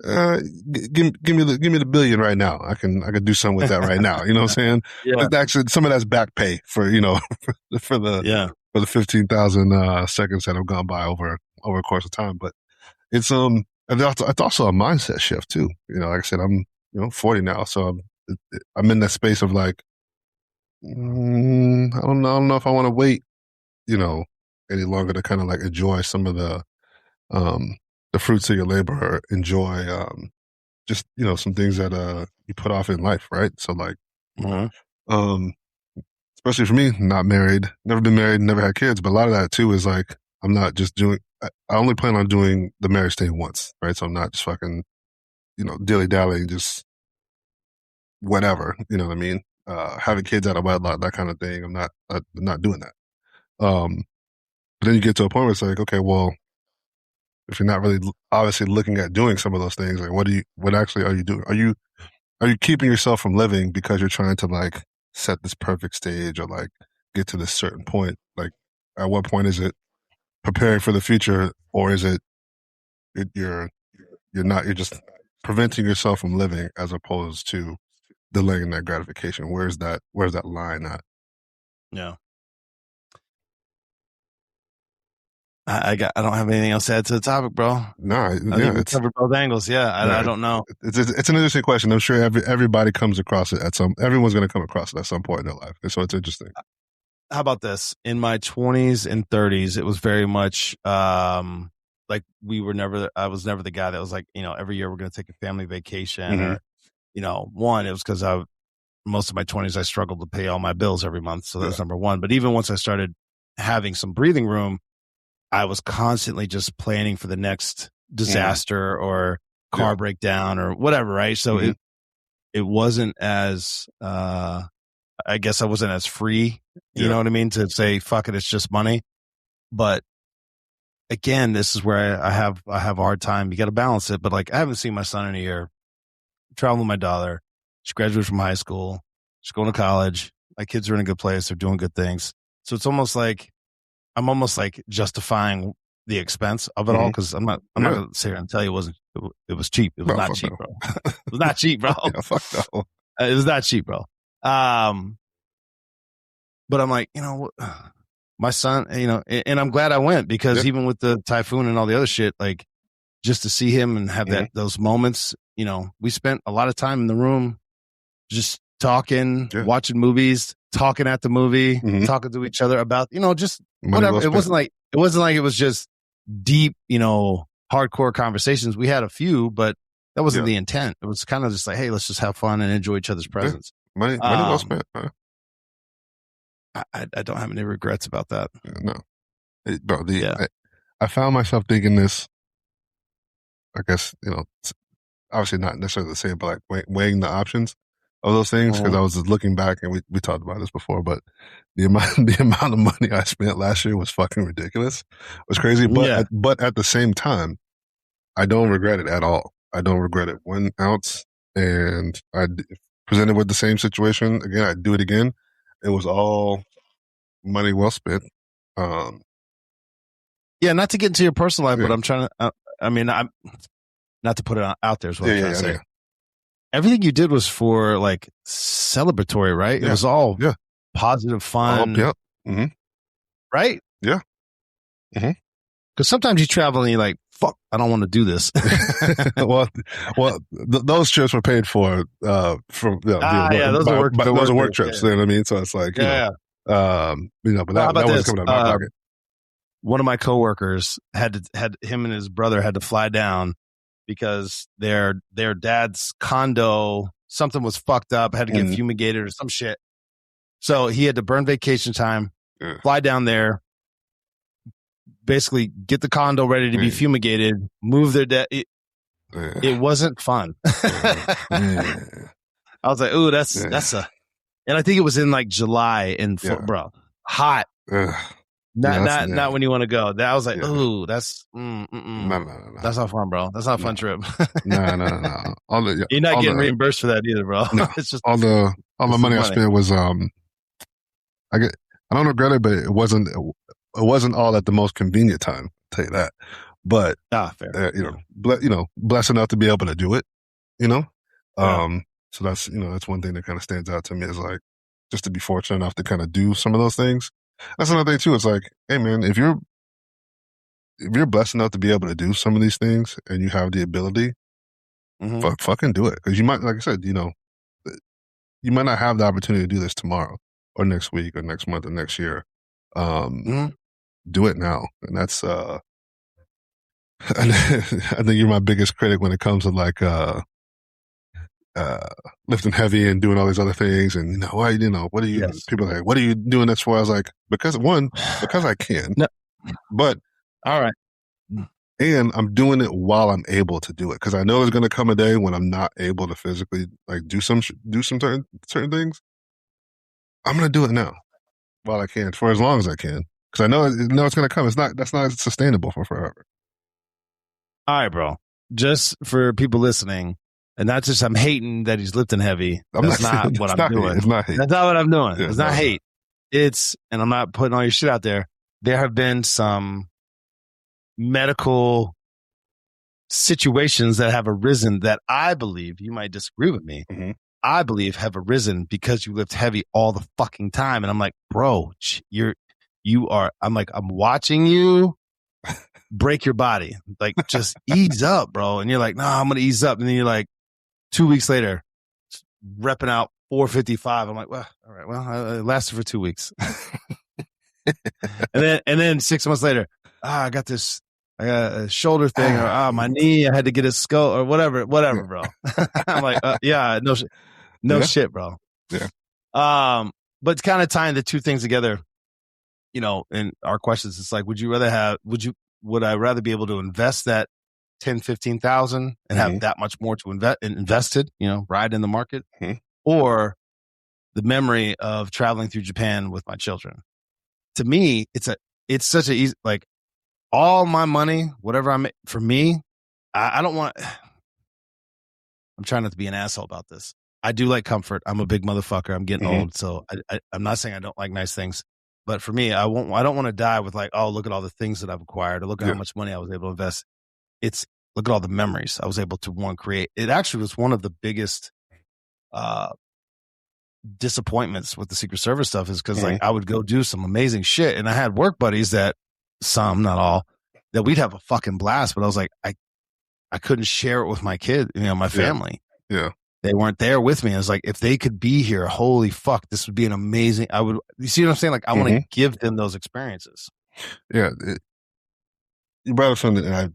Give me the $1 billion right now. I can do something with that right now. You know what I'm saying? Yeah. Like actually, some of that's back pay for, for the 15,000 seconds that have gone by over a course of time. But it's also a mindset shift too. Like I said, I'm 40 now, so I'm in that space of like, I don't know if I want to wait, any longer to kind of like enjoy some of the fruits of your labor, or enjoy just some things that you put off in life, right? So like, especially for me, not married, never been married, never had kids, but a lot of that too is like, I'm not just doing. I only plan on doing the marriage thing once, right? So I'm not just fucking, dilly-dallying, just whatever, you know what I mean? Having kids out of wedlock, that kind of thing. I'm not doing that. But then you get to a point where it's like, okay, well, if you're not really obviously looking at doing some of those things, like what actually are you doing? Are you keeping yourself from living because you're trying to like set this perfect stage, or like get to this certain point? Like, at what point is it preparing for the future, or is it you're just preventing yourself from living, as opposed to delaying that gratification? Where's that line at? Yeah. I don't have anything else to add to the topic, bro. No, yeah, it's covered both angles. Yeah, I don't know. It's an interesting question. I'm sure everybody comes across it everyone's going to come across it at some point in their life. So it's interesting. How about this? In my 20s and 30s, it was very much like I was never the guy that was like, every year we're going to take a family vacation or, one, it was because most of my 20s, I struggled to pay all my bills every month. So that's number one. But even once I started having some breathing room, I was constantly just planning for the next disaster or car breakdown or whatever. Right. So it wasn't as, I guess I wasn't as free, you know what I mean? To say, fuck it, it's just money. But again, this is where I have a hard time. You got to balance it. But like, I haven't seen my son in a year. Traveling with my daughter. She graduated from high school. She's going to college. My kids are in a good place. They're doing good things. So it's almost like, I'm almost like justifying the expense of it all. Cause I'm not going to sit here and tell you it was cheap. It was not cheap, bro. It was not cheap, bro. Fuck no. It was not cheap, bro. But I'm like, my son, and I'm glad I went because even with the typhoon and all the other shit, like just to see him and have those moments, we spent a lot of time in the room just talking, watching movies, talking at the movie, talking to each other about, just whatever. It wasn't like it was just deep, hardcore conversations. We had a few, but that wasn't the intent. It was kind of just like, hey, let's just have fun and enjoy each other's presence. Money well spent. I don't have any regrets about that. No. Bro, I found myself thinking this, I guess, obviously not necessarily the same, but like weighing the options of those things, because I was just looking back and we talked about this before, but the amount of money I spent last year was fucking ridiculous. It was crazy. But at the same time, I don't regret it at all. I don't regret it 1 ounce. And I presented with the same situation again, I'd do it again. It was all money well spent. Not to get into your personal life, but I'm trying to, I'm not to put it out there is what I'm trying to say. Everything you did was for like celebratory, right? It was all positive, fun. Right? Yeah. Because sometimes you travel and you're like, fuck, I don't want to do this. Those trips were paid for those are work trips. You know what I mean? So it's like, but that was coming out of my pocket. One of my coworkers had him and his brother had to fly down because their dad's condo, something was fucked up, had to get fumigated or some shit. So he had to burn vacation time, fly down there, basically get the condo ready to be fumigated, move their dad. It wasn't fun. I was like, ooh, that's and I think it was in like July bro, hot. Not when you want to go. I was like, ooh, that's no. That's not fun, bro. That's not a fun trip. No. You're not getting reimbursed for that either, bro. No. It's just all the money I spent was I don't regret it, but it wasn't all at the most convenient time. I'll tell you that. But fair. Blessed enough to be able to do it. So that's that's one thing that kind of stands out to me is like just to be fortunate enough to kind of do some of those things. That's another thing too. It's like, hey man, if you're blessed enough to be able to do some of these things and you have the ability, fucking do it. Because you might, like I said, you might not have the opportunity to do this tomorrow or next week or next month or next year. Do it now. And that's, I think you're my biggest critic when it comes to like, lifting heavy and doing all these other things. And, why, what are you, people are like, what are you doing this for? I was like, because I can, but all right. And I'm doing it while I'm able to do it. Cause I know there's going to come a day when I'm not able to physically like do some certain things. I'm going to do it now while I can for as long as I can. Cause I know it's going to come. That's not sustainable for forever. All right, bro. Just for people listening, and not just I'm hating that he's lifting heavy. That's not what I'm doing. It's not hate. That's not what I'm doing. It's not hate. And I'm not putting all your shit out there. There have been some medical situations that have arisen that I believe, you might disagree with me, I believe have arisen because you lift heavy all the fucking time. And I'm like, bro, I'm watching you break your body. Like, just ease up, bro. And you're like, nah, I'm going to ease up. And then you're like, 2 weeks later, repping out 455. I'm like, well, all right, well, it lasted for 2 weeks. and then 6 months later, I got a shoulder thing, or my knee, I had to get a skull, or whatever, bro. I'm like, yeah, no shit, bro. Yeah. But kind of tying the two things together, you know, in our questions, it's like, would I rather be able to invest that 10, 15,000 and have that much more to invested, you know, ride in the market, or the memory of traveling through Japan with my children? To me, it's such a easy, like, all my money, whatever I make, for me, I don't want, I'm trying not to be an asshole about this. I do like comfort. I'm a big motherfucker. I'm getting old. So I'm not saying I don't like nice things, but for me, I don't want to die with like, oh, look at all the things that I've acquired, or look at how much money I was able to invest. It's, look at all the memories I was able to create. It actually was one of the biggest disappointments with the Secret Service stuff, is because like I would go do some amazing shit, and I had work buddies that, some, not all, that we'd have a fucking blast, but I was like, I couldn't share it with my kid, you know, my family. Yeah. They weren't there with me. I was like, if they could be here, holy fuck, this would be an amazing, you see what I'm saying? Like, I want to give them those experiences. Yeah. You brought up something, and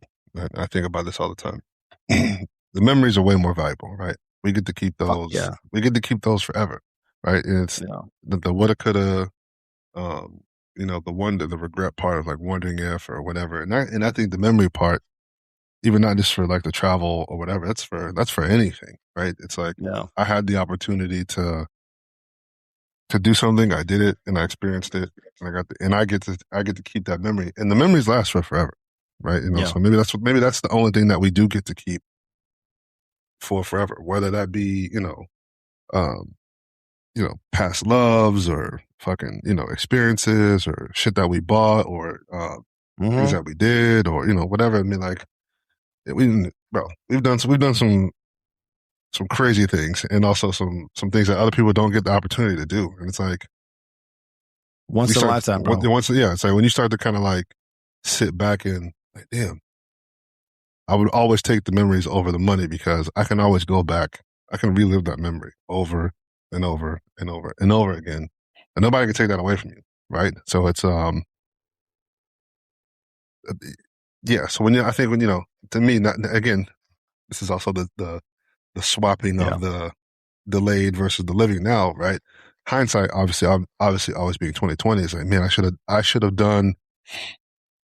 I think about this all the time. The memories are way more valuable, right? We get to keep those. Yeah. We get to keep those forever, right? And it's the woulda, coulda, you know, the regret part of like wondering if or whatever. And I think the memory part, even not just for like the travel or whatever, that's for anything, right? It's like, I had the opportunity to do something, I did it, and I experienced it, and I get to keep that memory, and the memories last forever, right? You know, so maybe that's the only thing that we do get to keep for forever, whether that be, you know, past loves, or fucking, you know, experiences, or shit that we bought, or things that we did, or, you know, whatever. I mean, like, we've done some crazy things, and also some things that other people don't get the opportunity to do. And it's like, once in a lifetime, bro. It's like when you start to kind of like sit back and like, damn, I would always take the memories over the money, because I can always go back. I can relive that memory over and over and over and over again, and nobody can take that away from you, right? So it's so I think when, you know, to me, again, this is also the swapping of the delayed versus the living now, right? Hindsight, obviously always being 2020, is like, man, I should have done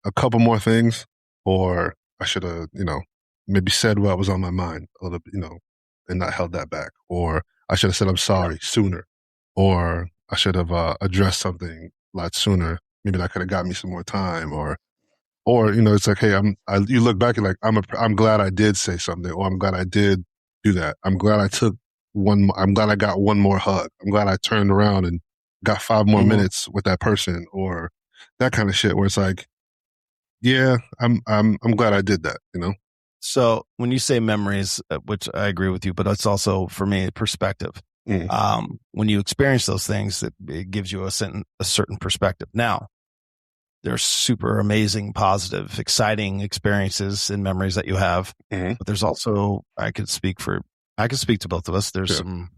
a couple more things, or I should have, you know, maybe said what was on my mind a little bit, you know, and not held that back, or I should have said I'm sorry sooner, or I should have addressed something a lot sooner. Maybe that could have got me some more time, or you know, it's like, hey, you look back and like, I'm glad I did say something, or I'm glad I did do that. I'm glad I'm glad I got one more hug. I'm glad I turned around and got 5 more minutes with that person, or that kind of shit, where it's like, yeah, I'm glad I did that, you know? So when you say memories, which I agree with you, but it's also, for me, perspective. When you experience those things, it gives you a certain perspective. Now, there's super amazing, positive, exciting experiences and memories that you have, but there's also, I could speak to both of us. There's some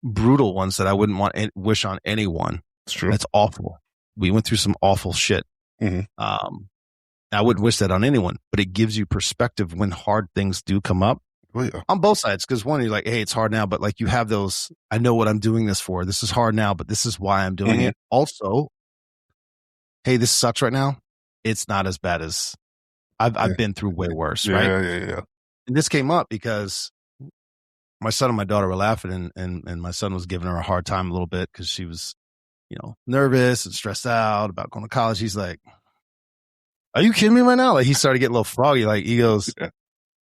brutal ones that I wouldn't wish on anyone. It's true. That's awful. We went through some awful shit. I wouldn't wish that on anyone, but it gives you perspective when hard things do come up on both sides. Because one, you're like, hey, it's hard now, but like, you have those, I know what I'm doing this for. This is hard now, but this is why I'm doing it. Also, hey, this sucks right now. It's not as bad as I've been through way worse, right? Yeah. And this came up because my son and my daughter were laughing, and my son was giving her a hard time a little bit because she was, you know, nervous and stressed out about going to college. He's like, are you kidding me right now? Like, he started getting a little froggy. Like, he goes,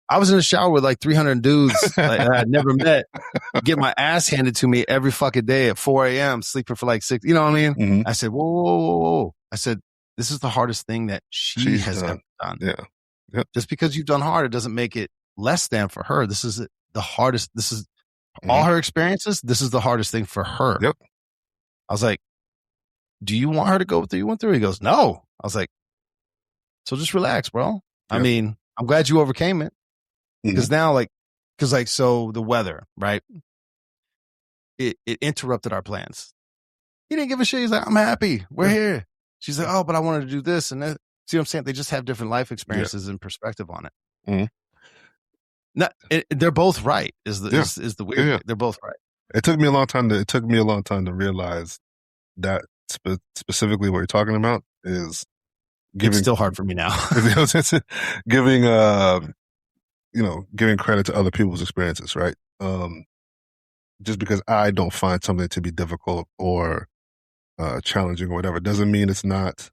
I was in the shower with like 300 dudes like, I had never met, get my ass handed to me every fucking day at 4 a.m., sleeping for like 6, you know what I mean? I said, whoa. I said, this is the hardest thing that she has ever done. Yep. Just because you've done hard, it doesn't make it less than for her. This is the hardest. This is all her experiences. This is the hardest thing for her. Yep. I was like, do you want her to go through what you went through? He goes, no. I was like, So just relax, bro. I mean, I'm glad you overcame it because now so the weather, right? It interrupted our plans. He didn't give a shit. He's like, I'm happy. We're here. She's like, oh, but I wanted to do this and that. See what I'm saying? They just have different life experiences and perspective on it. They're both right. Is the weird? Yeah. They're both right. It took me a long time to realize that specifically what you're talking about is giving. It's still hard for me now. giving giving credit to other people's experiences, right? Just because I don't find something to be difficult or challenging or whatever doesn't mean it's not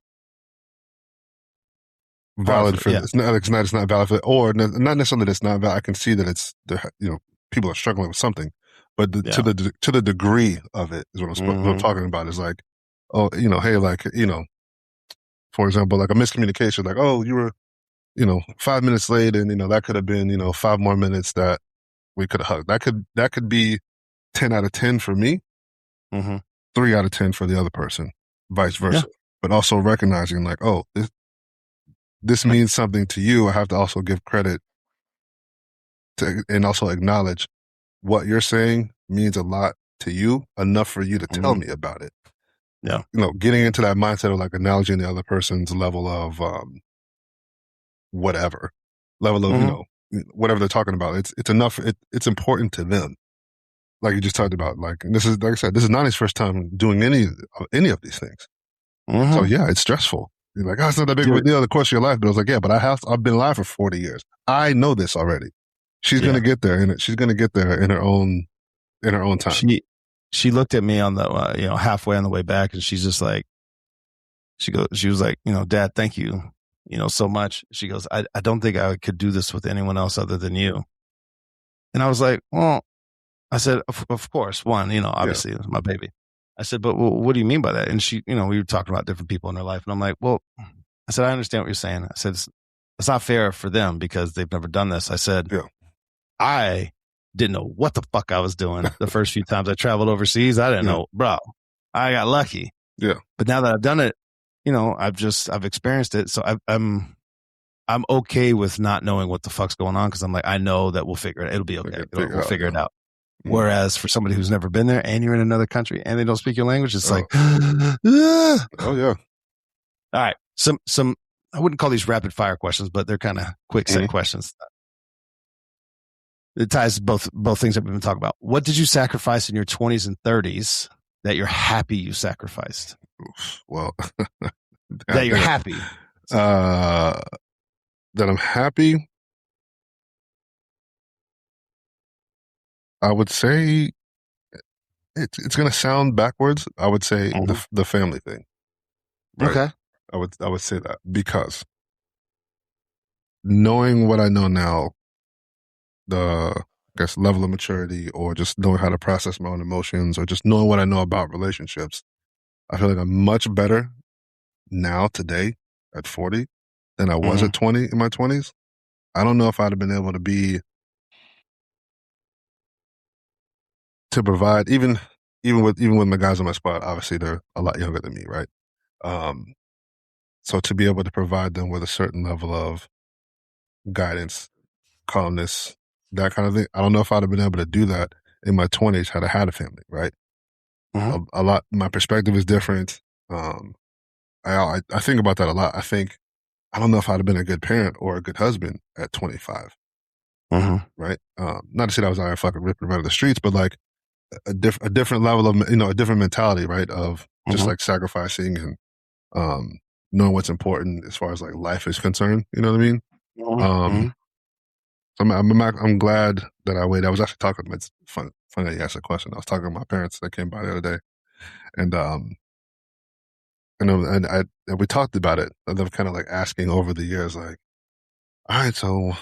valid for it's not valid for, or not necessarily that it's not valid. I can see that people are struggling with something, but to the degree of it is what I'm talking about. Is like, oh, hey, like, for example, like a miscommunication, like, oh, you were 5 minutes late, and that could have been 5 more minutes that we could have hugged. That could be 10 out of 10 for me, 3 out of 10 for the other person, vice versa. But also recognizing like, oh, this means something to you. I have to also give credit to, and also acknowledge what you're saying means a lot to you, enough for you to tell me about it. Yeah. Getting into that mindset of like acknowledging the other person's level of whatever they're talking about. It's enough. It's important to them. Like you just talked about, like, and this is, like I said, this is Nani's first time doing any of these things. So yeah, it's stressful. You're like, oh, it's not that big of a deal, the course of your life. But I was like, yeah, but I've been alive for 40 years. I know this already. She's going to get there, and she's going to get there in her own time. She looked at me on the halfway on the way back, and she's just like, she was like, Dad, thank you, so much. She goes, I don't think I could do this with anyone else other than you. And I was like, well, I said, of course, one, obviously it was my baby. I said, but what do you mean by that? And she, we were talking about different people in her life. And I'm like, well, I said, I understand what you're saying. I said, it's not fair for them because they've never done this. I said, I didn't know what the fuck I was doing the first few times I traveled overseas. I didn't know, bro. I got lucky. Yeah. But now that I've done it, I've experienced it. So I'm okay with not knowing what the fuck's going on because I'm like, I know that we'll figure it. It'll be okay. We'll figure it out. Whereas for somebody who's never been there and you're in another country and they don't speak your language, it's like, oh yeah. All right. Some, I wouldn't call these rapid fire questions, but they're kind of quick set questions. It ties both things that we've been talking about. What did you sacrifice in your 20s and 30s that you're happy you sacrificed? Well, that you're happy. That I'm happy. I would say it's going to sound backwards. I would say the family thing. Right? Okay. I would say that because knowing what I know now, the level of maturity, or just knowing how to process my own emotions, or just knowing what I know about relationships, I feel like I'm much better now today at 40 than I was at 20 in my 20s. I don't know if I'd have been able to provide even with my guys on my squad. Obviously, they're a lot younger than me, right? So to be able to provide them with a certain level of guidance, calmness, that kind of thing, I don't know if I'd have been able to do that in my 20s had I had a family, right? A lot. My perspective is different. I think about that a lot. I don't know if I'd have been a good parent or a good husband at 25, right? Not to say that I was out here fucking ripping around the streets, but like a different level of, a different mentality, right? Of just like sacrificing and knowing what's important as far as like life is concerned. You know what I mean? I'm glad that I waited. I was actually talking. It's funny that you asked that question. I was talking to my parents that came by the other day, and we talked about it. And they're kind of like asking over the years, like, all right, so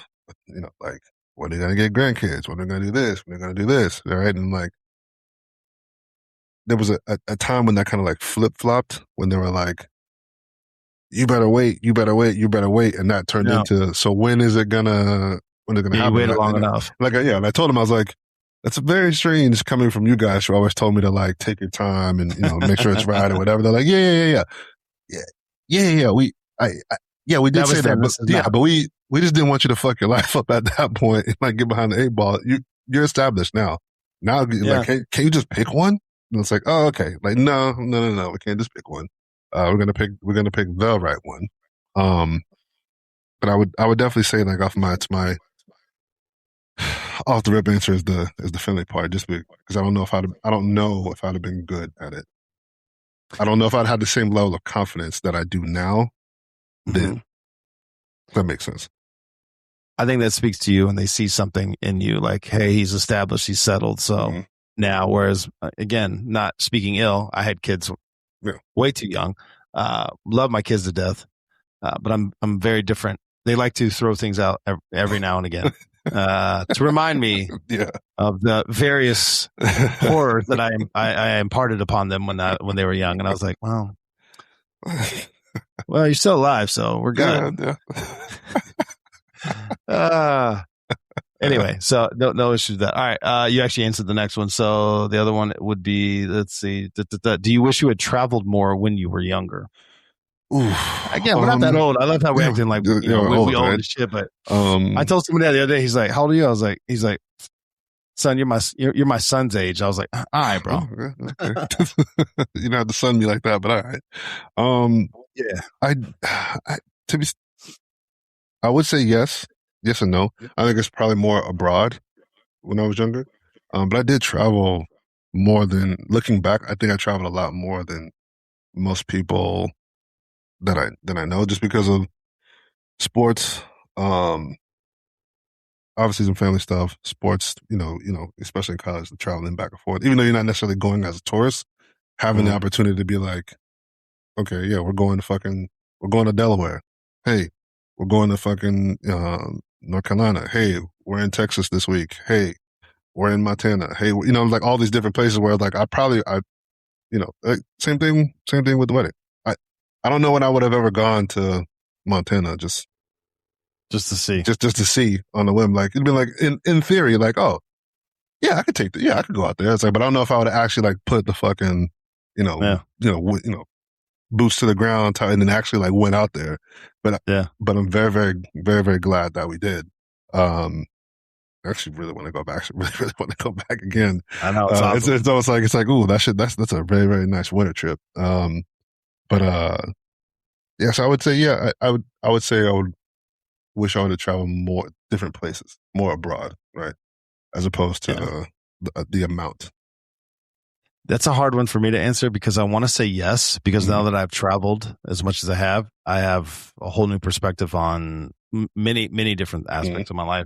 like, when are you gonna get grandkids? When are you gonna do this? When are you gonna do this? All right, and like, there was a time when that kind of like flip flopped when they were like, you better wait, you better wait, you better wait, and that turned into, so when is it gonna happen? You waited long enough. Like, and I told him, I was like, that's very strange coming from you guys who always told me to like take your time and make sure it's right or whatever. They're like, yeah. Yeah, we did say that. But we just didn't want you to fuck your life up at that point and like get behind the 8 ball. You're established now. Now, like, can you just pick one? And it's like, oh, okay. Like, no. We can't just pick one. We're gonna pick the right one. But I would definitely say like off the rip answer is the family part, just because I don't know if I'd have been good at it. I don't know if I'd had the same level of confidence that I do now. Then that makes sense. I think that speaks to you, and they see something in you, like, hey, he's established, he's settled. So now, whereas again, not speaking ill, I had kids way too young. Love my kids to death, but I'm very different. They like to throw things out every now and again to remind me of the various horrors that I imparted upon them when they were young. And I was like, well, you're still alive, so we're good. Anyway, so no issues with that. All right, you actually answered the next one. So the other one would be, let's see, do you wish you had traveled more when you were younger? Again, we're not that old. I love how we're acting like we old as shit. But I told somebody the other day, he's like, "How old are you?" He's like, "Son, you're my son's age." I was like, "All right, bro." Okay. You don't have to son me like that, but all right. I would say yes and no. I think it's probably more abroad when I was younger, but I did travel more than, looking back, I think I traveled a lot more than most people that I know, just because of sports, obviously some family stuff, sports, especially in college, the traveling back and forth, even though you're not necessarily going as a tourist, having the opportunity to be like, okay, yeah, we're going to Delaware. Hey, we're going to fucking North Carolina. Hey, we're in Texas this week. Hey, we're in Montana. Hey, like all these different places where like same thing with the wedding. I don't know when I would have ever gone to Montana just to see, just to see on a whim. Like it'd be like in theory, like, oh yeah, I could I could go out there. It's like, but I don't know if I would actually like put the fucking boots to the ground and then actually like went out there. But I'm very, very, very, very glad that we did. I actually really want to go back. Really, really want to go back again. I know it's awesome. It's almost like, it's like, ooh, that's a very, very nice winter trip. Yes, I would say, I would say I would wish I would have traveled more different places, more abroad, right? As opposed to the amount. That's a hard one for me to answer, because I want to say yes, because now that I've traveled as much as I have a whole new perspective on many, many different aspects of my life.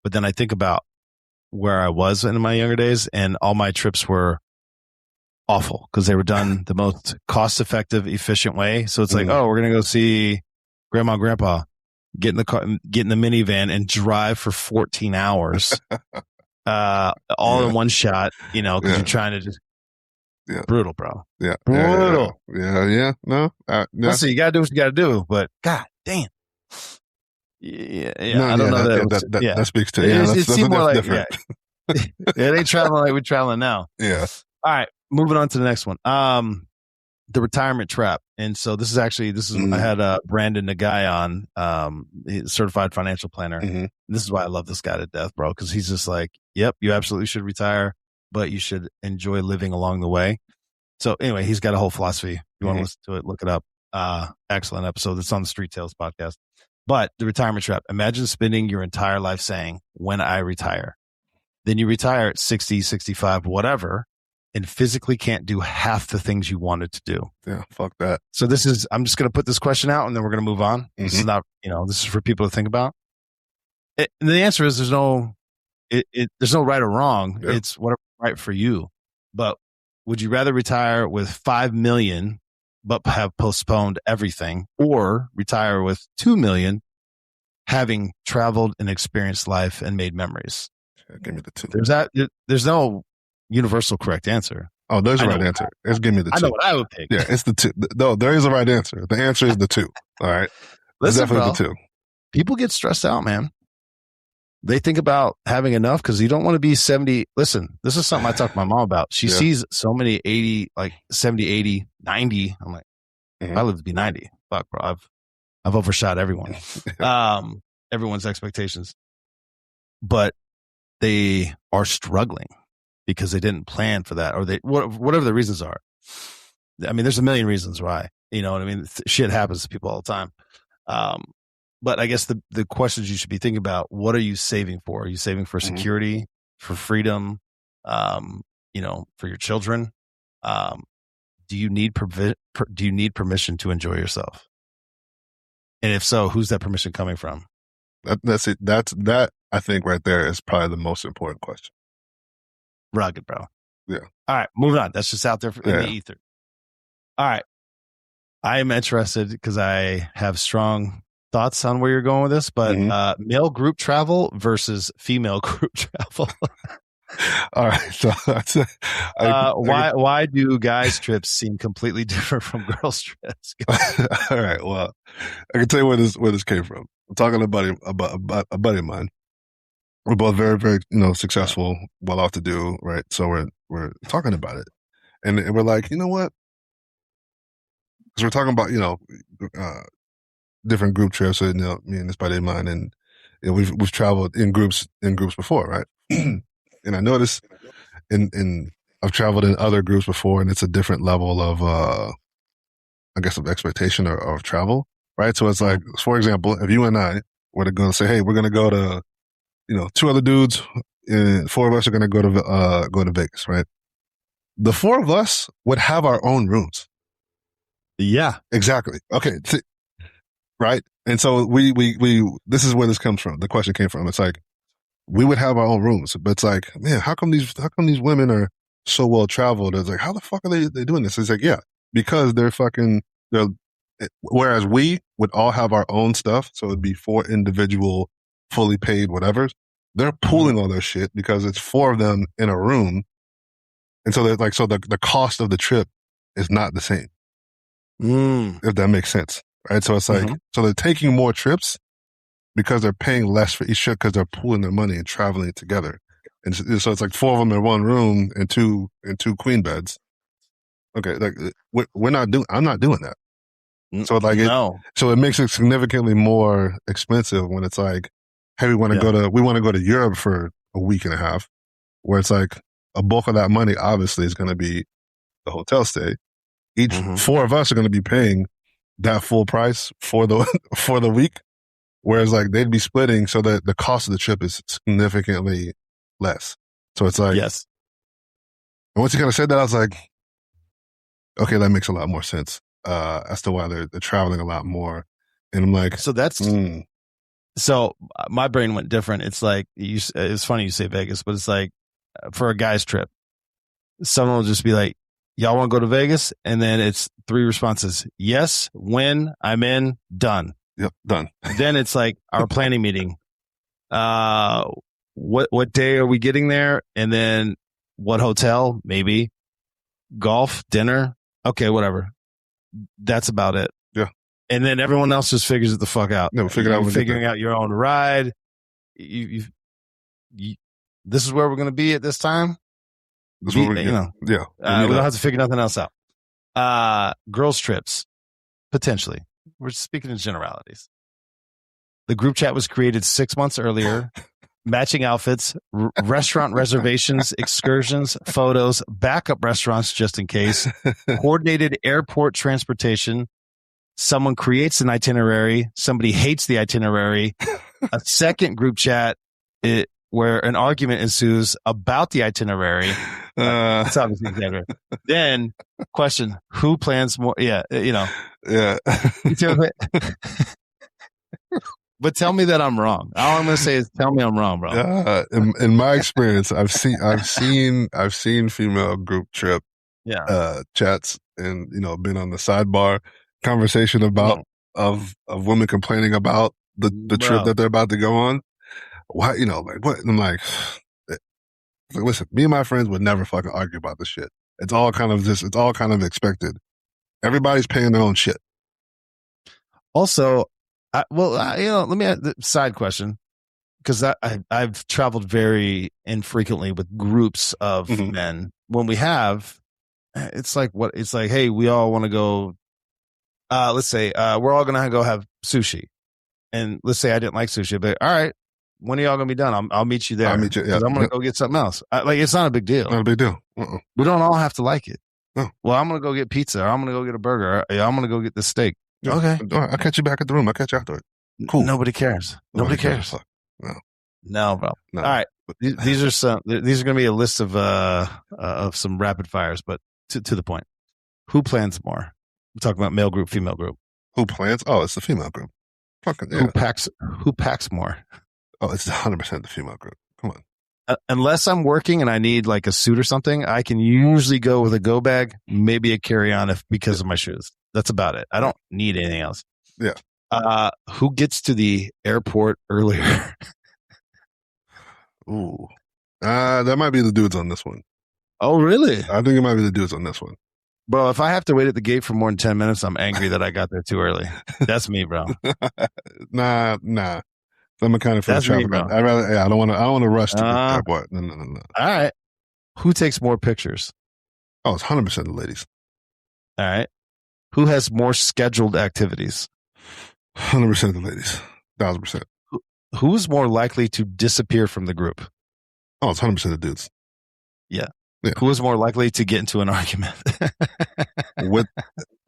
But then I think about where I was in my younger days, and all my trips were awful because they were done the most cost-effective, efficient way. So it's like, oh, we're going to go see grandma and grandpa, get in the car, get in the minivan and drive for 14 hours, all in one shot, because you're trying to just, brutal, bro. Yeah. Brutal. Yeah. No. Listen, you got to do what you got to do, but God damn. Yeah. No, I don't know that speaks to it seems more like different. It ain't traveling like we're traveling now. Yeah. All right, moving on to the next one. The retirement trap. And so this is I had Brandon, the guy on, he's a certified financial planner. And this is why I love this guy to death, bro, because he's just like, yep, you absolutely should retire, but you should enjoy living along the way. So anyway, he's got a whole philosophy. If you want to listen to it, look it up. Excellent episode. It's on the Street Tales podcast. But the retirement trap. Imagine spending your entire life saying, when I retire. Then you retire at 60, 65, whatever, and physically can't do half the things you wanted to do. Yeah, fuck that. So I'm just going to put this question out and then we're going to move on. This is not, this is for people to think about. And the answer is there's no right or wrong. Yeah. It's whatever's right for you. But would you rather retire with 5 million, but have postponed everything, or retire with 2 million, having traveled and experienced life and made memories? Yeah, give me the 2. There's no universal correct answer. Oh, there's a right answer. It's give me the 2. I know what I would pick. Yeah, it's the 2. No, there is a right answer. The answer is the 2. All right. Listen, definitely bro, the 2. People get stressed out, man. They think about having enough because you don't want to be 70. Listen, this is something I talked to my mom about. She sees so many 80, like 70, 80, 90. I'm like, I live to be 90. Fuck, bro. I've overshot everyone, everyone's expectations, but they are struggling because they didn't plan for that, or whatever the reasons are. I mean, there's a million reasons why, you know what I mean? Shit happens to people all the time. But I guess the questions you should be thinking about, what are you saving for? Are you saving for security, for freedom, you know, for your children? Do you need permission to enjoy yourself? And if so, who's that permission coming from? That's it. That I think right there is probably the most important question. Rugged, bro. Yeah. All right, moving on. That's just out there in the ether. All right. I am interested because I have strong thoughts on where you're going with this, but male group travel versus female group travel. All right. So why do guys' trips seem completely different from girls' trips? All right. Well, I can tell you where this came from. I'm talking to a buddy of mine. We're both very, very, you know, successful, well off to do, right? So we're talking about it, and we're like, you know what? Because we're talking about, you know, different group trips. So, you know, me and this buddy of mine, and you know, we've traveled in groups before, right? And I noticed in I've traveled in other groups before, and it's a different level of I guess of expectation or of travel, right? So it's like, for example, if you and I were to go and say, hey, we're going to go to, you know, 2 other dudes, and 4 of us are going to go to Vegas, right? The 4 of us would have our own rooms. Yeah, exactly. Okay, right. And so we this is where this comes from. The question came from. It's like, we would have our own rooms, but it's like, man, how come these women are so well traveled? It's like, how the fuck are they doing this? It's like, yeah, because they're whereas we would all have our own stuff. So it'd be 4 individual, fully paid whatevers. They're pooling all their shit because it's 4 of them in a room. And so they're like, so the cost of the trip is not the same. If that makes sense. Right. So it's like, so they're taking more trips because they're paying less for each trip because they're pooling their money and traveling together. And so it's like 4 of them in one room and two queen beds. Okay. Like I'm not doing that. So like, so it makes it significantly more expensive when it's like, hey, we want to go to Europe for a week and a half, where it's like a bulk of that money obviously is going to be the hotel stay. Each 4 of us are going to be paying that full price for the week. Whereas like they'd be splitting so that the cost of the trip is significantly less. So it's like, yes. And once you kind of said that, I was like, okay, that makes a lot more sense, as to why they're traveling a lot more. And I'm like, so that's, so my brain went different. It's like, it's funny you say Vegas, but it's like for a guy's trip, someone will just be like, y'all want to go to Vegas? And then it's 3 responses. Yes, when, I'm in, done. Yep, done. Then it's like our planning meeting. What day are we getting there? And then what hotel? Maybe golf, dinner. Okay, whatever. That's about it. Yeah. And then everyone else just figures it the fuck out. No, figuring out your own ride. You this is where we're going to be at this time. Yeah. We don't have to figure nothing else out. Girls trips, potentially. We're speaking in generalities. The group chat was created 6 months earlier. Matching outfits, restaurant reservations, excursions, photos, backup restaurants just in case, coordinated airport transportation. Someone creates an itinerary. Somebody hates the itinerary. A second group chat where an argument ensues about the itinerary. It's obviously better. Then question, who plans more? Yeah, you know. Yeah. But tell me that I'm wrong. All I'm going to say is tell me I'm wrong, bro. In my experience, I've seen female group trip chats, and you know, been on the sidebar conversation about of women complaining about the trip that they're about to go on. Why, you know, like what? I'm like, listen, me and my friends would never fucking argue about this shit. It's all kind of expected. Everybody's paying their own shit. Also, let me add the side question, because I've traveled very infrequently with groups of men. When we have, it's like, hey, we all want to go let's say we're all gonna go have sushi, and let's say I didn't like sushi, but all right, when are y'all gonna be done? I'll meet you there. I'll meet you. Yeah, I'm gonna go get something else. It's not a big deal. Not a big deal. We don't all have to like it. No. Well, I'm gonna go get pizza, or I'm gonna go get a burger, or I'm gonna go get the steak. Yeah. Okay, I'll catch you back at the room. I'll catch you after it. Cool. Nobody cares. Nobody cares. No, bro. No. All right. These are going to be a list of some rapid fires, but to the point. Who plans more? We're talking about male group, female group. Who plans? Oh, it's the female group. Fucking yeah. Who packs more? Oh, it's 100% the female group. Come on. Unless I'm working and I need like a suit or something, I can usually go with a go bag, maybe a carry-on because of my shoes. That's about it. I don't need anything else. Yeah. Who gets to the airport earlier? Ooh. That might be the dudes on this one. Oh, really? I think it might be the dudes on this one. Bro, if I have to wait at the gate for more than 10 minutes, I'm angry that I got there too early. That's me, bro. Nah. I'm a kind of for travel. I'd rather, I don't want to rush to the airport. No. All right. Who takes more pictures? Oh, it's 100% the ladies. All right. Who has more scheduled activities? 100% the ladies. 1,000%. Who is more likely to disappear from the group? Oh, it's 100% the dudes. Yeah. Who is more likely to get into an argument?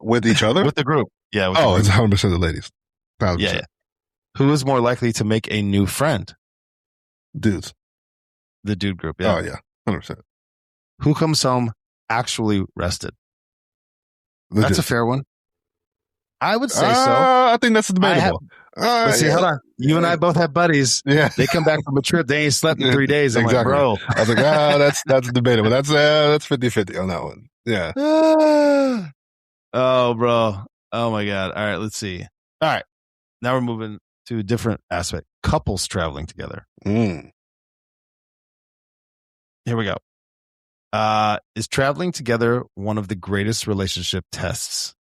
with each other? With the group. Yeah. It's 100% the ladies. 1,000%. Yeah. Who is more likely to make a new friend? Dudes. The dude group. Yeah. Oh, yeah. 100%. Who comes home actually rested? That's dudes. A fair one. I would say so. I think that's debatable. Hold on. You and I both have buddies. Yeah. They come back from a trip. They ain't slept in 3 days. I'm like, bro. I was like, that's debatable. That's 50-50 on that one. Yeah. Oh, bro. Oh, my God. All right. Let's see. All right. Now we're moving to a different aspect. Couples traveling together. Here we go. Is traveling together one of the greatest relationship tests?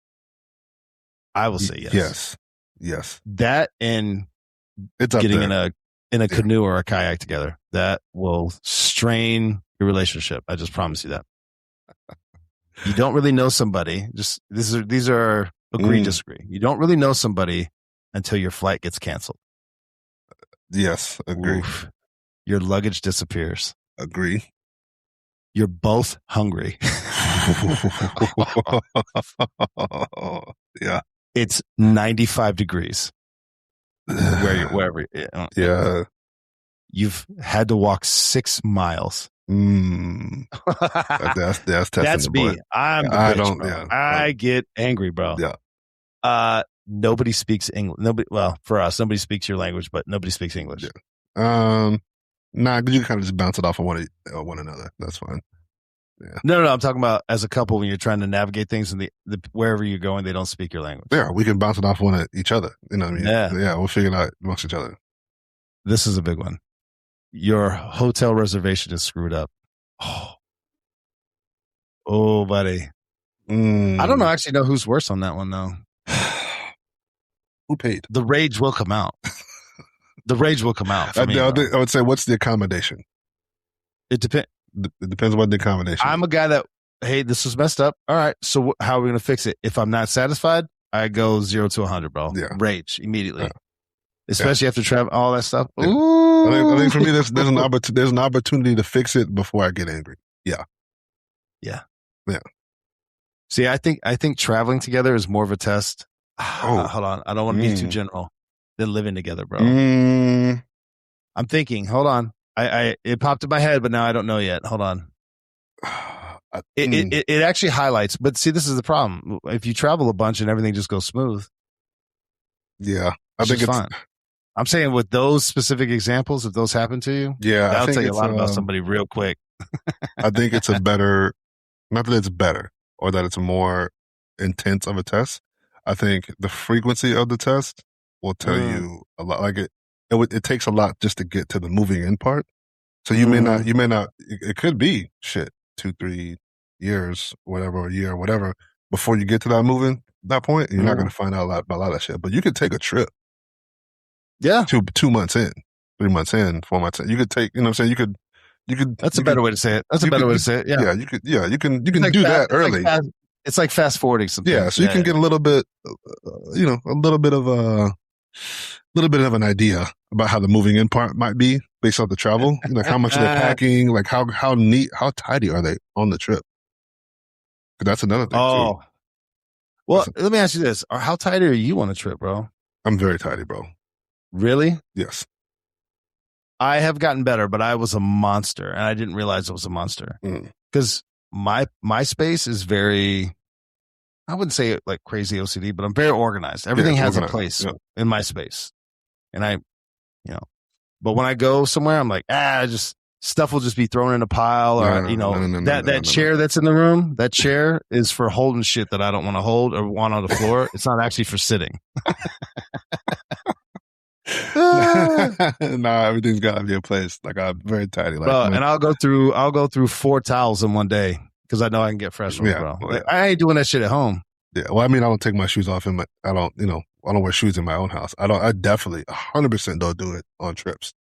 I will say yes. Yes. That and it's getting in a canoe or a kayak together, that will strain your relationship. I just promise you that. You don't really know somebody. Just these are agree, disagree. You don't really know somebody until your flight gets canceled. Yes, agree. Oof. Your luggage disappears. Agree. You're both hungry. Yeah. It's 95 degrees. Wherever. Yeah. You've had to walk 6 miles. That's That's me. Boy. I'm the bitch, bro. Yeah. I get angry, bro. Yeah. Nobody speaks English. For us, nobody speaks your language, but nobody speaks English. Yeah. Nah, because you can kind of just bounce it off of one another. That's fine. Yeah. No. I'm talking about as a couple when you're trying to navigate things and the wherever you're going, they don't speak your language. Yeah, we can bounce it off one of each other. You know what I mean? Yeah, we'll figure it out amongst each other. This is a big one. Your hotel reservation is screwed up. Oh, buddy. I don't actually know who's worse on that one though. Who paid? The rage will come out. The rage will come out. For me, I would say, what's the accommodation? It depends. It depends on what the accommodation. I'm a guy that, hey, this was messed up. All right, so how are we going to fix it? If I'm not satisfied, I go 0 to 100, bro. Yeah. Rage immediately. Yeah. Especially after travel, all that stuff. Yeah. I think for me, there's an opportunity to fix it before I get angry. Yeah. See, I think traveling together is more of a test. Hold on, I don't want to be too general. Than living together, bro. I'm thinking. Hold on. It popped in my head, but now I don't know yet. Hold on. It actually highlights. But see, this is the problem. If you travel a bunch and everything just goes smooth. Yeah, I think it's fine. I'm saying with those specific examples, if those happen to you, that'll tell you a lot about somebody real quick. I think it's a better, not that it's better or that it's more intense of a test. I think the frequency of the test will tell you a lot. Like it takes a lot just to get to the moving in part. So you may not, it could be 2-3 years, whatever, or a year or whatever, before you get to that point. You're not going to find out about a lot of shit, but you could take a trip. Yeah. 2 months in, 3 months in, 4 months in. You could take, you know what I'm saying? You could. That's a better way to say it. That's a better way to say it. Yeah. Yeah. You can do that early. It's like fast forwarding something. Yeah, so you can get a little bit, a little bit of an idea about how the moving in part might be based off the travel, like how much they're packing, like how neat, how tidy are they on the trip? Because that's another thing too. Well, let me ask you this: how tidy are you on a trip, bro? I'm very tidy, bro. Really? Yes. I have gotten better, but I was a monster, and I didn't realize I was a monster because my space is very, I wouldn't say like crazy OCD, but I'm very organized. Everything has a place in my space. And but when I go somewhere, I'm like, stuff will just be thrown in a pile that chair that's in the room, that chair is for holding shit that I don't want to hold or want on the floor. It's not actually for sitting. Nah, everything's gotta be a place. Like I'm very tidy. Like, bro, and I'll go through 4 towels in one day because I know I can get fresh ones, bro. Like, I ain't doing that shit at home. Yeah, well, I mean, I don't take my shoes off I don't wear shoes in my own house. I definitely 100% don't do it on trips.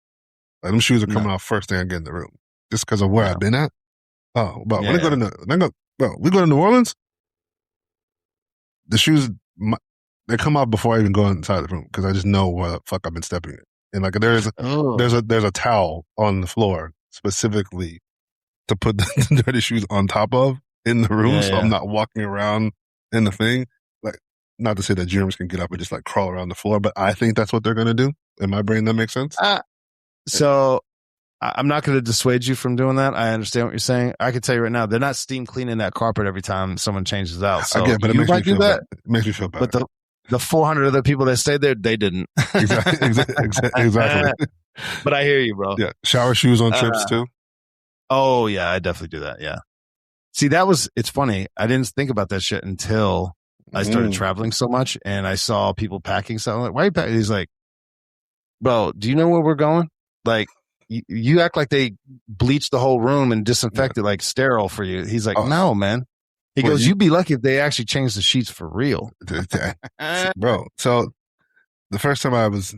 Like them shoes are coming off first thing I get in the room, just because of where I've been at. Oh, but when we go to New Orleans, the shoes they come off before I even go inside the room because I just know where the fuck I've been stepping in. And like there's a towel on the floor specifically to put the dirty shoes on top of in the room, so I'm not walking around in the thing. Like, not to say that germs can get up and just like crawl around the floor, but I think that's what they're gonna do. In my brain, that makes sense. So I'm not going to dissuade you from doing that. I understand what you're saying. I can tell you right now, they're not steam cleaning that carpet every time someone changes out. So I get, but it makes me feel bad. It makes me feel better. But the 400 other people that stayed there, they didn't. Exactly. But I hear you, bro. Yeah, shower shoes on trips too. Oh yeah, I definitely do that. Yeah. See, it's funny. I didn't think about that shit until I started traveling so much, and I saw people packing something. Like, why are you packing? He's like, bro, do you know where we're going? Like, you act like they bleached the whole room and disinfected like sterile for you. He's like, no, man. He goes, you'd be lucky if they actually changed the sheets for real. Bro, so the first time I was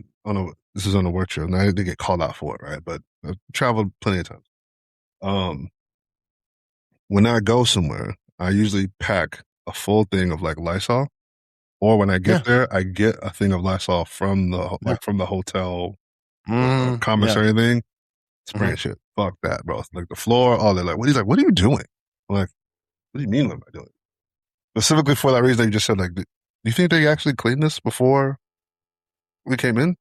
this was on a work trip, and I didn't get called out for it, right? But I've traveled plenty of times. When I go somewhere, I usually pack a full thing of like Lysol, or when I get there, I get a thing of Lysol from the hotel commissary thing. Spraying shit. Fuck that, bro. Like the floor, all that. Like, he's like, what are you doing? I'm like, what do you mean what am I doing? Specifically for that reason that you just said, like, do you think they actually cleaned this before we came in?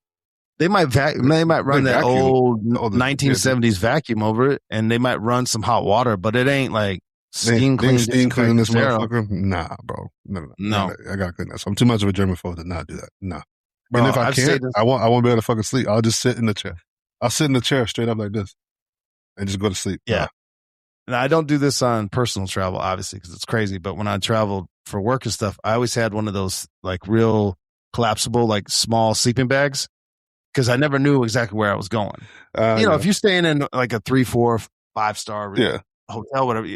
They might run that old 1970s vacuum over it, and they might run some hot water, but it ain't like steam clean this motherfucker. Nah, bro. No. I gotta clean that. So I'm too much of a germaphobe to not do that. Nah. Bro, and if I can't, I won't be able to fucking sleep. I'll just sit in the chair. I'll sit in the chair straight up like this and just go to sleep. Yeah. And I don't do this on personal travel, obviously, because it's crazy. But when I traveled for work and stuff, I always had one of those like real collapsible, like small sleeping bags because I never knew exactly where I was going. If you're staying in like a 3, 4, 5-star hotel, whatever,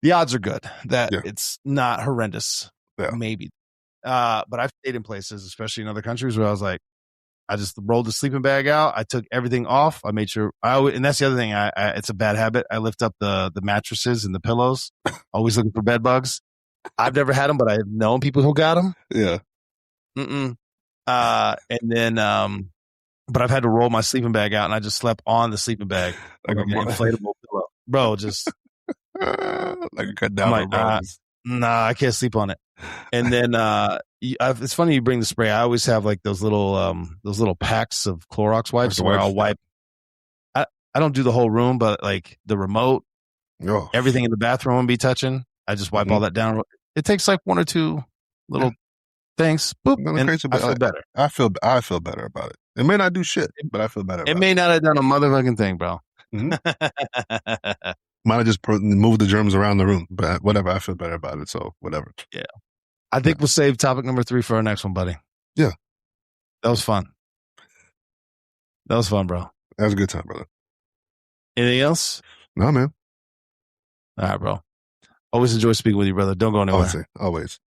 the odds are good that it's not horrendous. Yeah. Maybe. But I've stayed in places, especially in other countries, where I was like, I just rolled the sleeping bag out. I took everything off. I made sure and that's the other thing. It's a bad habit. I lift up the mattresses and the pillows, always looking for bed bugs. I've never had them, but I've known people who got them. Yeah. And then, but I've had to roll my sleeping bag out, and I just slept on the sleeping bag like an inflatable pillow, bro. Just like a cut down. Nah, I can't sleep on it. And then it's funny you bring the spray. I always have like those little packs of Clorox wipes where I'll wipe. I don't do the whole room, but like the remote, everything in the bathroom won't be touching. I just wipe all that down. It takes like 1 or 2 little things. Boop, and I feel better. I feel better about it. It may not do shit, but I feel better. It may not have done a motherfucking thing, bro. Might have just moved the germs around the room, but whatever. I feel better about it, so whatever. Yeah. I think we'll save topic number 3 for our next one, buddy. Yeah. That was fun. That was fun, bro. That was a good time, brother. Anything else? No, man. All right, bro. Always enjoy speaking with you, brother. Don't go anywhere. Always.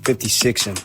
56ing.